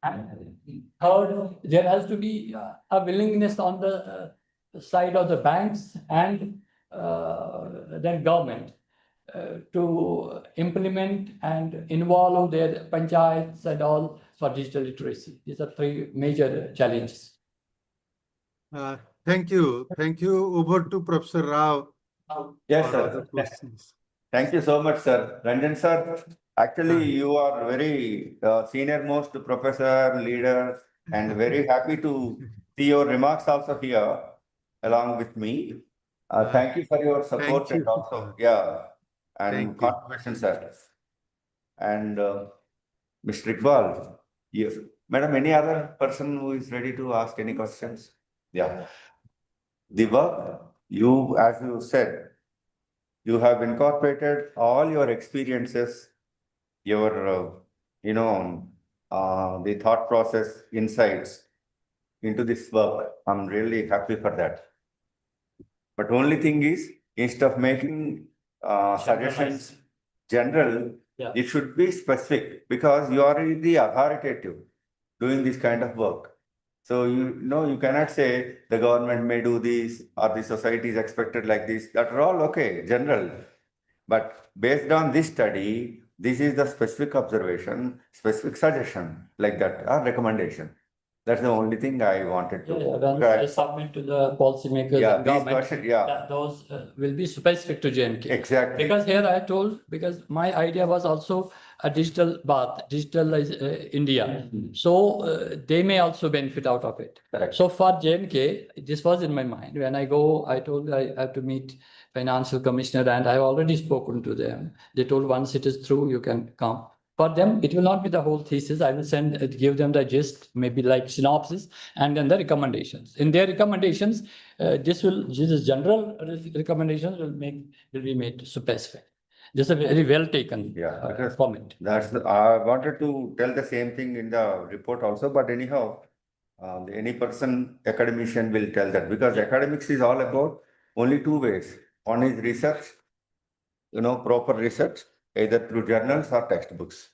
C: And third, there has to be a willingness on the side of the banks and then government to implement and involve their panchayats and all for digital literacy. These are three major challenges.
E: Thank you. Thank you. Over to Professor Rao
D: Yes,
E: for other
D: sir.
E: questions.
D: Thank you so much, sir. Ranjan sir, actually, you are very senior most professor, leader, and very happy to see your remarks also here along with me. Thank you for your support
E: Thank
D: and
E: you.
D: also, yeah, and
E: Thank you.
D: contribution, sir. And Mr. Iqbal, yes. Madam, any other person who is ready to ask any questions? Yeah. Viva, you, as you said, you have incorporated all your experiences, your, the thought process, insights into this work. I'm really happy for that. But only thing is, instead of making suggestions general,
C: Yeah.
D: it should be specific because you are the authoritative doing this kind of work. So you cannot say the government may do this or the society is expected like this. That are all okay, general. But based on this study, this is the specific observation, specific suggestion like that or recommendation. That's the only thing I wanted to.
C: When I submit to the policymakers
D: Yeah,
C: and
D: these
C: government,
D: questions, yeah,
C: those will be specific to JNK.
D: exactly.
C: Because here I told, because my idea was also a digital bath, digital India. So they may also benefit out of it.
D: Correct.
C: So for JNK, this was in my mind. When I go, I told I have to meet financial commissioner and I've already spoken to them. They told once it is through, you can come. For them, it will not be the whole thesis. I will give them the gist, maybe like synopsis, and then the recommendations. In their recommendations, this is general recommendations will be made specific. This is a very well taken comment.
D: I wanted to tell the same thing in the report also, but anyhow, any person, academician will tell that because academics is all about only two ways. One is research, proper research, either through journals or textbooks.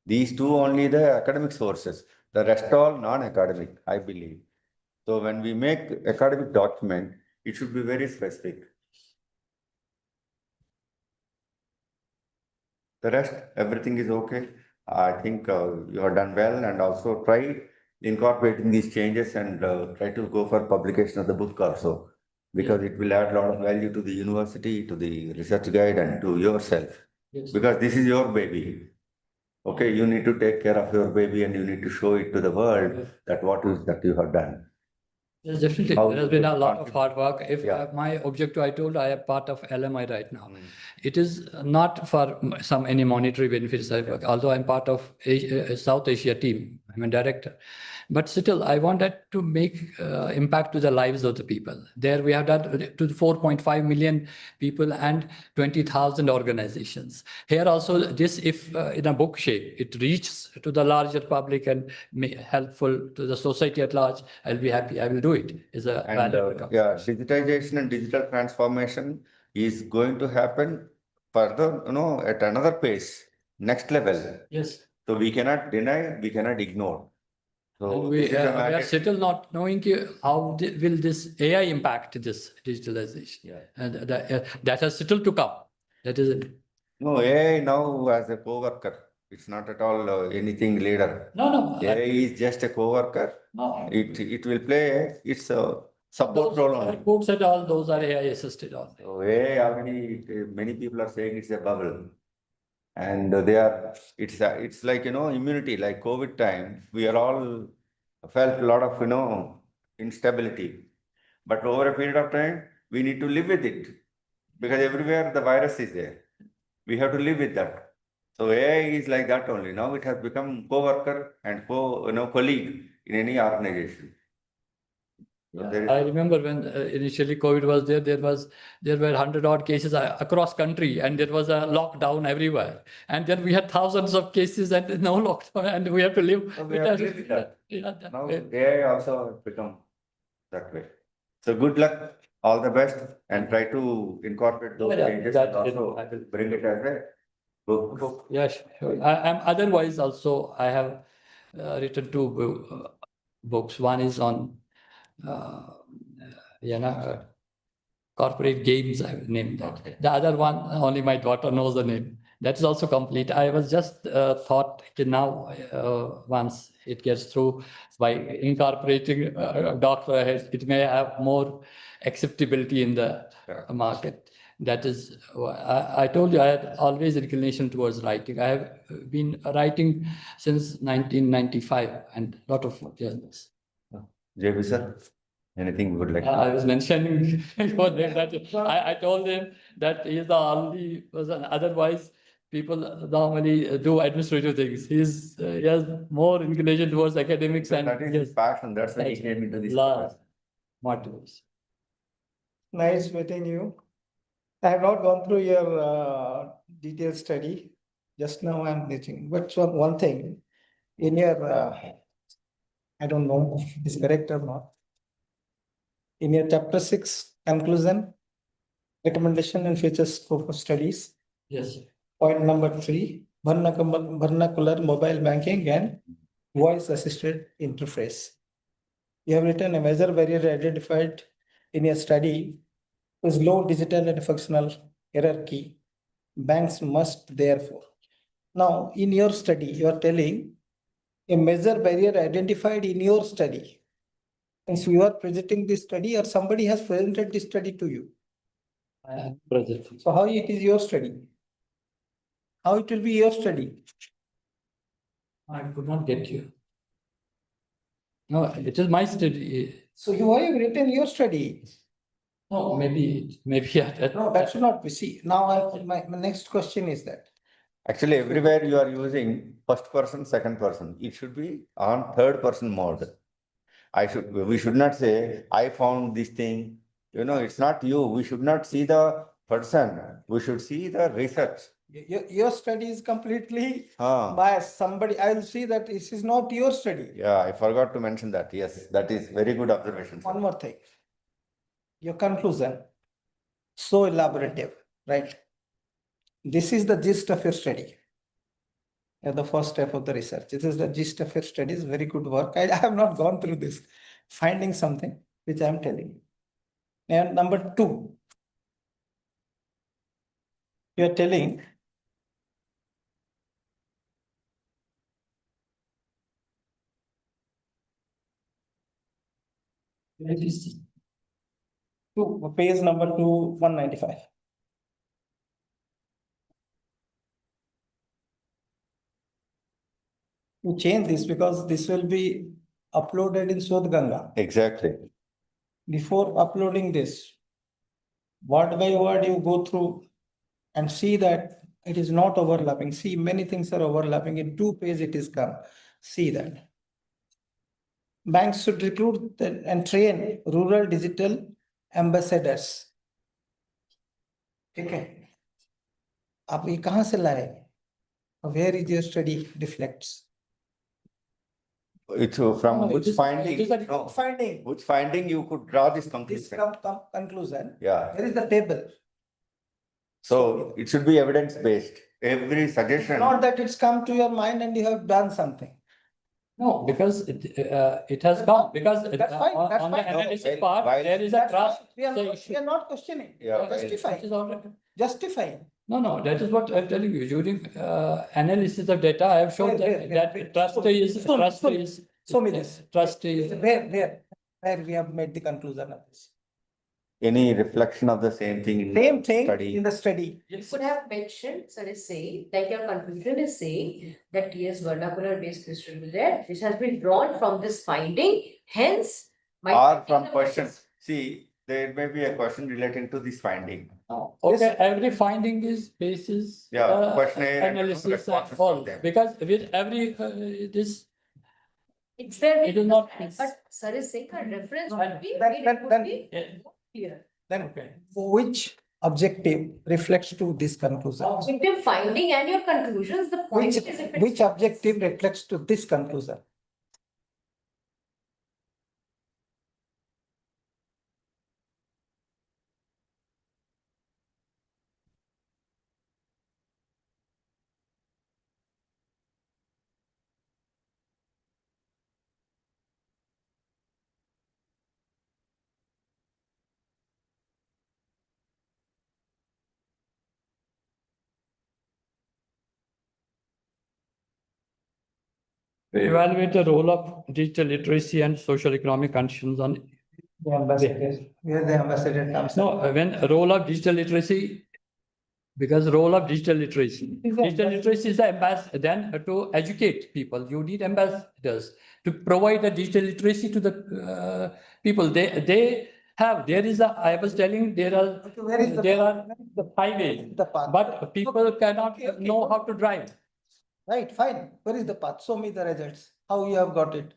D: These two only the academic sources. The rest all non-academic, I believe. So when we make academic document, it should be very specific. The rest, everything is okay. I think you have done well and also try incorporating these changes and try to go for publication of the book also because it will add a lot of value to the university, to the research guide and to yourself because this is your baby. Okay, you need to take care of your baby and you need to show it to the world that what is that you have done.
C: Yes, definitely. There has been a lot of hard work. If
D: Yeah.
C: my objective, I told I am part of LMI right now. It is not for any monetary benefits I work, although I'm part of South Asia team. I'm a director. But still, I wanted to make impact to the lives of the people. There we have done to 4.5 million people and 20,000 organizations. Here also, this if in a book shape, it reaches to the larger public and helpful to the society at large, I'll be happy. I will do it.
D: Digitization and digital transformation is going to happen further, at another pace, next level.
C: Yes.
D: So we cannot deny, we cannot ignore. So
C: we are still not knowing how will this AI impact this digitalization.
D: Yeah.
C: And that has still to come. That is it.
D: No, AI now as a co-worker. It's not at all anything leader.
C: No.
D: AI is just a co-worker.
C: No.
D: It will play its support role only.
C: Reports and all those are AI assisted only.
D: So AI already, many people are saying it's a bubble. And it's like, immunity, like COVID time, we are all felt a lot of, instability. But over a period of time, we need to live with it because everywhere the virus is there. We have to live with that. So AI is like that only. Now it has become co-worker and colleague in any organization. So
C: I remember when initially COVID was there were 100-odd cases across country and there was a lockdown everywhere. And then we had thousands of cases and no lockdown and we have to live with that.
D: Now AI also has become that way. So good luck, all the best, and try to incorporate those changes and also
C: I will
D: bring it as a book.
C: Yes, sure. Otherwise also I have written two books. One is on corporate games, I will name that. The other one, only my daughter knows the name. That is also complete. I was just thought now, once it gets through, by incorporating doctor, it may have more acceptability in the market. That is, I told you, I had always inclination towards writing. I have been writing since 1995 and a lot of journals.
D: JB sir, anything you would like?
C: I was mentioning your name, that I told him that he is the only person. Otherwise, people normally do administrative things. He has more inclination towards academics and
D: That is his passion. That's why he came into this.
C: motivation.
F: Nice meeting you. I have not gone through your detailed study. Just now I'm meeting. But one thing, in your, I don't know if it's correct or not. In your chapter 6 conclusion, recommendation and future scope of studies,
C: Yes.
F: point number 3, vernacular mobile banking and voice assisted interface. You have written a major barrier identified in your study is low digital and functional hierarchy. Banks must therefore. Now, in your study, you are telling a major barrier identified in your study. Since you are presenting this study or somebody has presented this study to you.
C: Present.
F: So how it is your study? How it will be your study?
C: I could not get you. No, it is my study.
F: So you have written your study.
C: No, maybe yeah,
F: No, that should not be. See, now my next question is that.
D: Actually, everywhere you are using first person, second person. It should be on third person mode. We should not say, I found this thing. You know, it's not you. We should not see the person. We should see the research.
F: Your study is completely
D: Ah.
F: biased. Somebody, I will see that this is not your study.
D: Yeah, I forgot to mention that. Yes, that is very good observation.
F: One more thing. Your conclusion, so elaborative, right? This is the gist of your study. The first step of the research. This is the gist of your study. Is very good work. I have not gone through this, finding something which I am telling you. And number 2, you are telling page number 2, 195. You change this because this will be uploaded in Sodh Ganga.
D: Exactly.
F: Before uploading this, word by word you go through and see that it is not overlapping. See, many things are overlapping. In 2 pages it is come. See that. Banks should recruit and train rural digital ambassadors. Okay. आप ये कहाँ से लाए? Where is your study reflects?
D: It's from which finding?
C: It is a
D: No.
F: Finding
D: Which finding you could draw this
F: this
D: conclusion?
F: conclusion.
D: Yeah.
F: Where is the table?
D: So it should be evidence based. Every suggestion.
F: Not that it's come to your mind and you have done something.
C: No, because it has come, because
F: That's fine, that's
C: on the
F: fine.
C: analysis
D: No,
C: part,
D: while-
C: there is a
F: That's
C: trust.
F: fine. We are
C: So
F: not-
C: you should-
F: we are not questioning.
D: Yeah,
F: Justify.
C: It is already.
F: Justify.
C: No, that is what I'm telling you. During analysis of data, I have shown
F: Where?
C: that trust is,
F: Show me this.
C: trust is.
F: Where we have made the conclusion of this.
D: Any reflection of the same thing in
F: Same thing
D: study.
F: in the study.
G: You could have mentioned, sir is saying, like your conclusion is saying that yes, vernacular based this will be there. This has been drawn from this finding, hence.
D: Or
G: finding
D: from
G: the
D: questions. See, there may be a question relating to this finding.
C: Okay, every finding is basis.
D: Yeah, questionnaire and
C: Analysis and
D: responses
C: all,
D: from them.
C: because with every, this,
G: It's there.
C: It is not-
G: But sir is saying a reference
C: No,
G: would be,
F: then-
G: would
F: then-
G: be
C: yeah,
G: clear.
F: Then
C: okay.
F: which objective reflects to this conclusion?
G: Objective finding and your conclusions, the point
F: Which,
G: is if it's.
F: which objective reflects to this conclusion?
C: evaluate the role of digital literacy and social economic conditions on.
F: The ambassador, where the ambassador comes.
C: No, when role of digital literacy, because role of digital literacy. Digital literacy is the ambassador, then to educate people, you need ambassadors to provide the digital literacy to the people. They have, there is a, I was telling, there are the highways,
F: The path.
C: but people cannot
F: Okay, okay.
C: know how to drive.
F: Right, fine. Where is the path? Show me the results. How you have got it?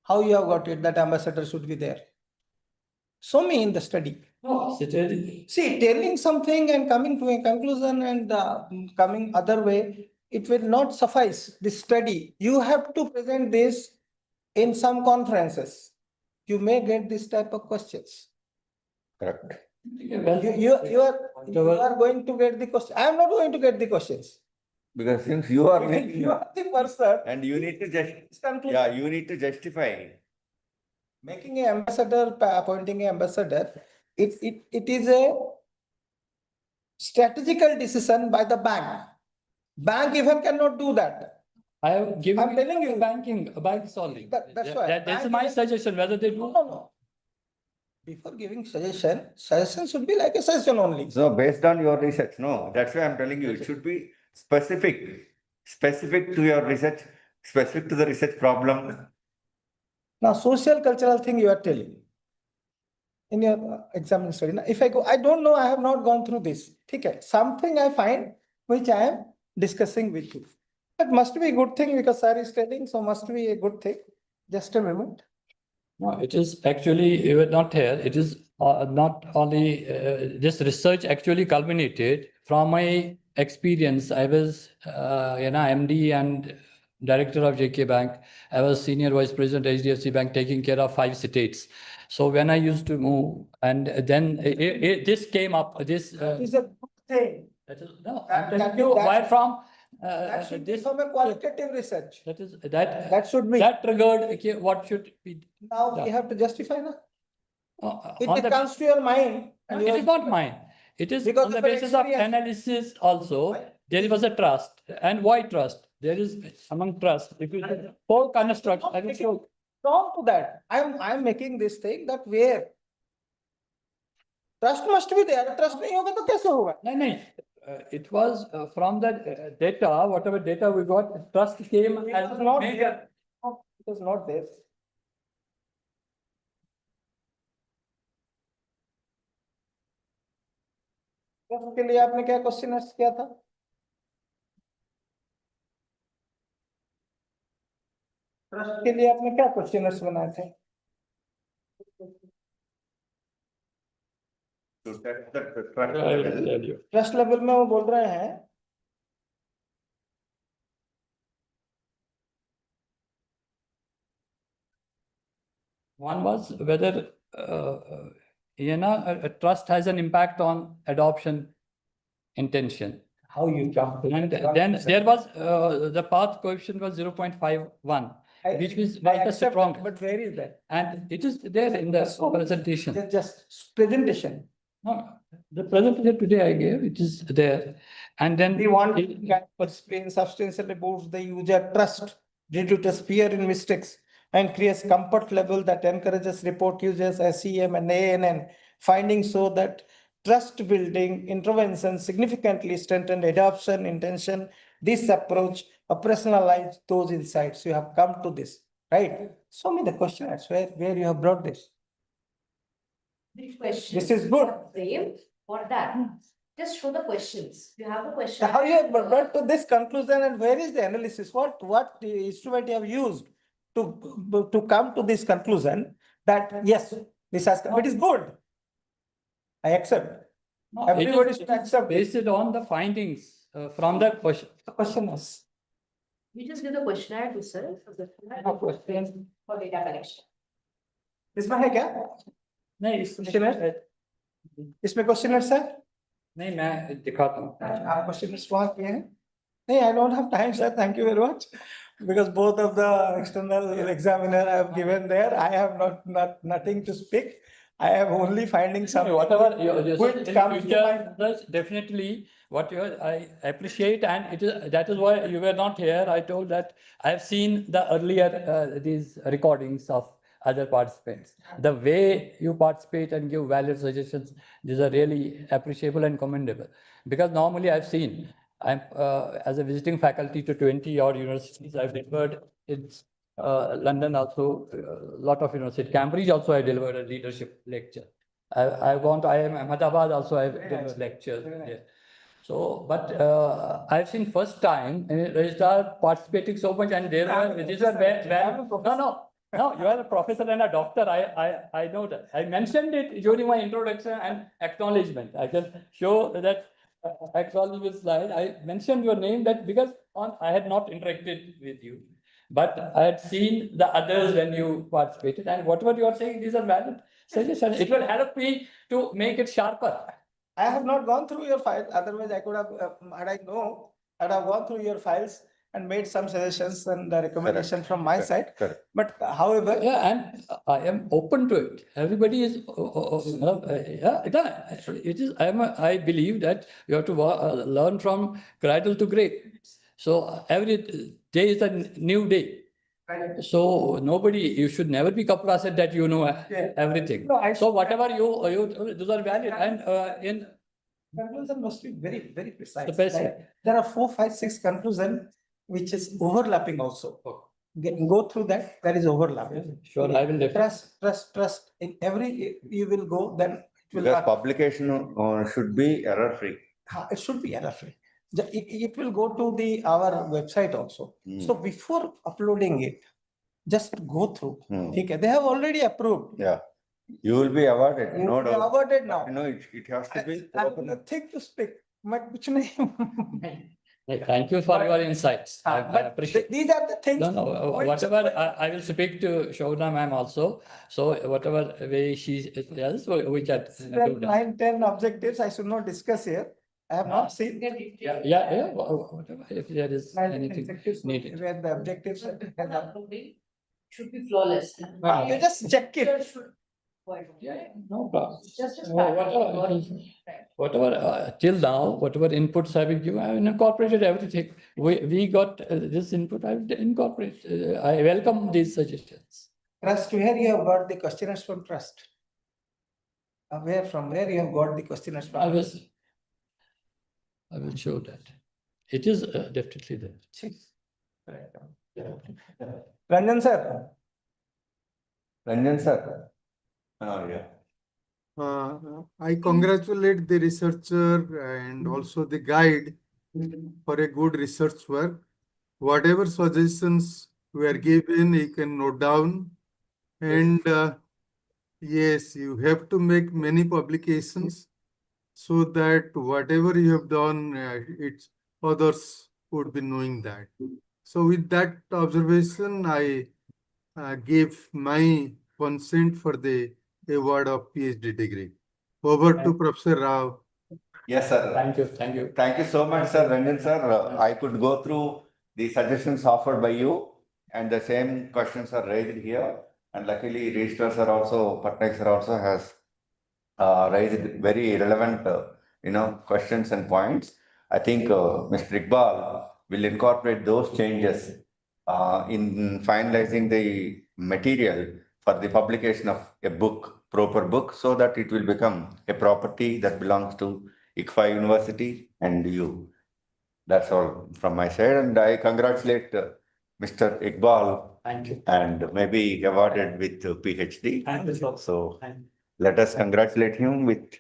F: How you have got it that ambassador should be there? Show me in the study.
C: No,
F: See, telling something and coming to a conclusion and coming other way, it will not suffice. This study, you have to present this in some conferences. You may get this type of questions.
D: Correct.
F: You are going to get the question. I am not going to get the questions.
D: Because since you are
F: You are the person.
D: and you need to just,
F: Conclusion.
D: yeah, you need to justify.
F: Making an ambassador, appointing an ambassador, it is a strategical decision by the bank. Bank even cannot do that.
C: I have given.
F: I'm telling you.
C: Bank solving.
F: That's why.
C: That's
F: Bank
C: my
F: even-
C: suggestion, whether they do.
F: No. Before giving suggestion should be like a suggestion only.
D: So based on your research, no, that's why I'm telling you, it should be specific to your research, specific to the research problem.
F: Now, social cultural thing you are telling in your examining study. Now, if I go, I don't know, I have not gone through this. Okay, something I find which I am discussing with you. That must be a good thing because sir is telling, so must be a good thing. Just a moment.
C: No, it is actually, you were not here. It is not only, this research actually culminated from my experience. I was, MD and director of JK Bank. I was senior vice president HDFC Bank, taking care of 5 states. So when I used to move, and then this came up, this.
F: It's a good thing.
C: That is, no,
F: That-
C: I'm telling
F: that-
C: you,
F: that-
C: where from?
F: That should be
C: This,
F: from a qualitative research.
C: that
F: should be.
C: that triggered, okay, what should be.
F: Now we
C: Yeah.
F: have to justify now. If
C: On
F: it
C: the,
F: comes to your mind.
C: no,
F: and
C: it
F: you
C: is
F: are-
C: not mine. It is
F: Because
C: on the
F: of your
C: basis of
F: experience.
C: analysis also.
F: Why?
C: There was a trust. And why trust? There is among trust. If you whole construct, I will show.
F: Wrong to that. I'm making this thing that where trust must be there. Trust नहीं होगा तो कैसे होगा?
C: No. It was from the data, whatever data we got, trust came as
F: was not
C: major.
F: there. No, it was not there. Trust के लिए आपने क्या question किया था? ट्रस्ट के लिए आपने क्या क्वेश्चनर्स बनाए थे?
D: To test the trust
C: I will
D: level.
C: tell you.
F: Trust level में वो बोल रहे हैं
C: One was whether, a trust has an impact on adoption intention.
F: how you come to
C: And
F: that.
C: then there was, the path coefficient was 0.51, which was
F: I
C: the
F: accept
C: strong.
F: that, but where is that?
C: And it is there in the presentation.
F: Just presentation.
C: No, the presentation today I gave, it is there. And then.
F: We want to explain substantially boosts the user trust, reduces fear in mistakes, and creates comfort level that encourages report users SEM and ANN. Findings show that trust building interventions significantly strengthen adoption intention. This approach operationalize those insights. You have come to this, right? Show me the questions where you have brought this.
G: The questions.
F: This is good.
G: Frame for that. Just show the questions. You have the question.
F: How you have brought to this conclusion and where is the analysis? What the instrument you have used to come to this conclusion that yes, this has, it is good. I accept.
C: No,
F: Everybody
C: it
F: should
C: is
F: accept this.
C: based on the findings from the question.
F: The question is.
G: You just give the questionnaire to sir.
F: Question.
G: For data collection.
F: इसमें है क्या?
C: नहीं,
F: Questionnaire? इसमें question है sir?
C: नहीं, मैं दिखाता हूँ.
F: आप क्वेश्चन वहाँ किए हैं? नहीं, I don't have time, sir. Thank you very much. Because both of the external examiner I have given there, I have nothing to speak. I have only finding some.
C: Whatever,
F: Which
C: in
F: comes to
C: future,
F: mind.
C: research, definitely, what I appreciate, and that is why you were not here. I told that I've seen the earlier these recordings of other participants. The way you participate and give valid suggestions, these are really appreciable and commendable. Because normally I've seen, I'm as a visiting faculty to 20 odd universities, I've delivered in London also, a lot of universities. Cambridge also I delivered a leadership lecture. I am Ahmedabad also I've delivered lectures. Yeah. So, but I've seen first time registrar participating so much, and there were these were no, you are a professor and a doctor. I know that. I mentioned it during my introduction and acknowledgement. I can show that acknowledgement slide. I mentioned your name that because I had not interacted with you, but I had seen the others when you participated, and whatever you are saying, these are valid suggestions. It will help me to make it sharper.
F: I have not gone through your file, otherwise I could have, had I gone through your files and made some suggestions and the recommendation from my side.
D: Correct.
F: But however,
C: Yeah, and I am open to it. Everybody is, it is, I believe that you have to learn from cradle to grave. So every day is a new day. So nobody, you should never be complacent that you know everything.
F: No,
C: So whatever you, those are valid, and in
F: conclusion must be very, very precise.
C: The best.
F: Like, there are 4, 5, 6 conclusion which is overlapping also. Go through that, there is overlap.
C: Sure, I will definitely.
F: Trust. In every you will go, then it will
D: Because
F: not.
D: publication should be error-free.
F: It should be error-free. It will go to our website also. So before uploading it, just go through. Okay, they have already approved.
D: Yeah. You will be awarded,
F: You
D: no
F: will be
D: doubt.
F: awarded now.
D: You know, it has to be.
F: I have nothing to speak. But कुछ नहीं.
C: Thank you for your insights. I
F: But
C: appreciate.
F: these are the things.
C: No, whatever, I will speak to Shobna ma'am also. So whatever way she tells, we can do that.
F: 9, 10 objectives I should not discuss here. I have not seen.
C: Yeah, whatever, if there is
F: 9, 10
C: anything
F: objectives
C: needed.
F: where the objectives
G: Should be flawless.
F: you just check it.
C: Yeah, no problem.
G: Just a
C: Whatever, till now, whatever inputs have been given, I have incorporated everything. We got this input, I have incorporated. I welcome these suggestions.
F: Trust, where you have got the questionnaires from Trust? From where you have got the questionnaires from?
C: I will show that. It is definitely there.
F: Ranjan sir.
D: Ranjan sir. Oh, yeah.
E: I congratulate the researcher and also the guide for a good research work. Whatever suggestions were given, you can note down. And yes, you have to make many publications so that whatever you have done, others would be knowing that. So with that observation, I give my consent for the award of PhD degree. Over to Professor Rao.
D: Yes, sir.
C: Thank you, thank you.
D: Thank you so much, sir. Ranjan sir, I could go through the suggestions offered by you, and the same questions are raised here. And luckily, Registrar sir also, Patnaik sir also has raised very relevant, questions and points. I think Mr. Iqbal will incorporate those changes in finalizing the material for the publication of a book, proper book, so that it will become a property that belongs to ICFA University and you. That's all from my side, and I congratulate Mr. Iqbal.
C: Thank you.
D: And maybe awarded with PhD.
C: Thank you, sir.
D: So let us congratulate him with.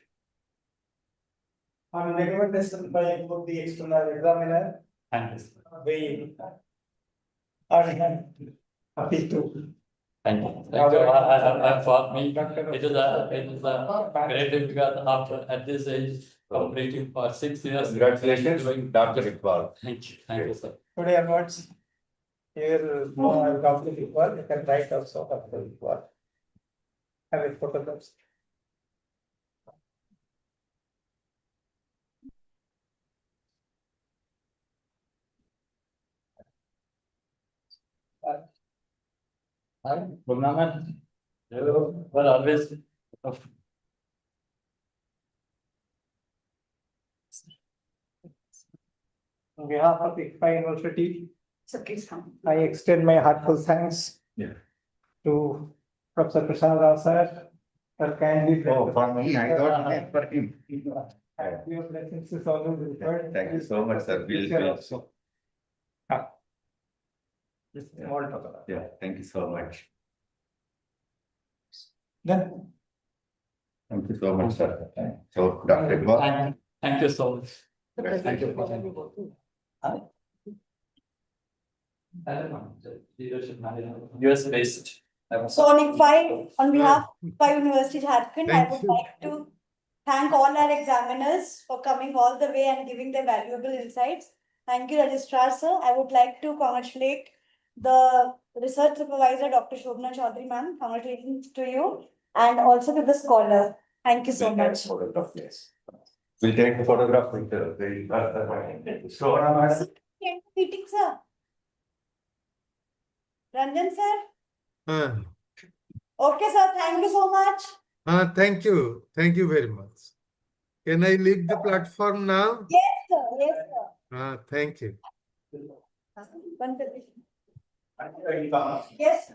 F: On recommendation by the external examiner,
C: Thank you, sir.
F: we are happy to.
C: Thank you. Thank you. For me, it is a great because after at this age, completing for 6 years.
D: Congratulations, Dr. Iqbal.
C: Thank you, sir.
F: Today onwards, here will complete equal, you can write also complete equal. Have it photographs.
C: Hi, Bhumnaman. You were always.
F: On behalf of Iqbal University,
B: So please come.
F: I extend my heartfelt thanks
D: Yeah.
F: to Professor Prasad Rao sir for kindly.
D: Oh, for me, I got for him.
F: Your blessings is always required.
D: Thank you so much, sir.
F: This year also. Just small talk.
D: Yeah, thank you so much.
F: Then.
D: Thank you so much, sir. So, Dr. Iqbal.
C: Thank you so much. Thank you for US based.
B: So on Iqbal, on behalf of Iqbal University Jharkhand, I
E: Thank
B: would
E: you.
B: like to thank all our examiners for coming all the way and giving their valuable insights. Thank you, Registrar Sir. I would like to congratulate the research supervisor, Dr. Shobna Chaudhary ma'am. Congratulations to you and also to the scholar. Thank you so much.
D: We'll take a photograph with the Shobana madam.
B: Meeting, sir. Ranjan sir.
E: Uh,
B: Okay, sir. Thank you so much.
E: Thank you. Thank you very much. Can I leave the platform now?
B: Yes, sir. Yes, sir.
E: Thank you.
B: Yes.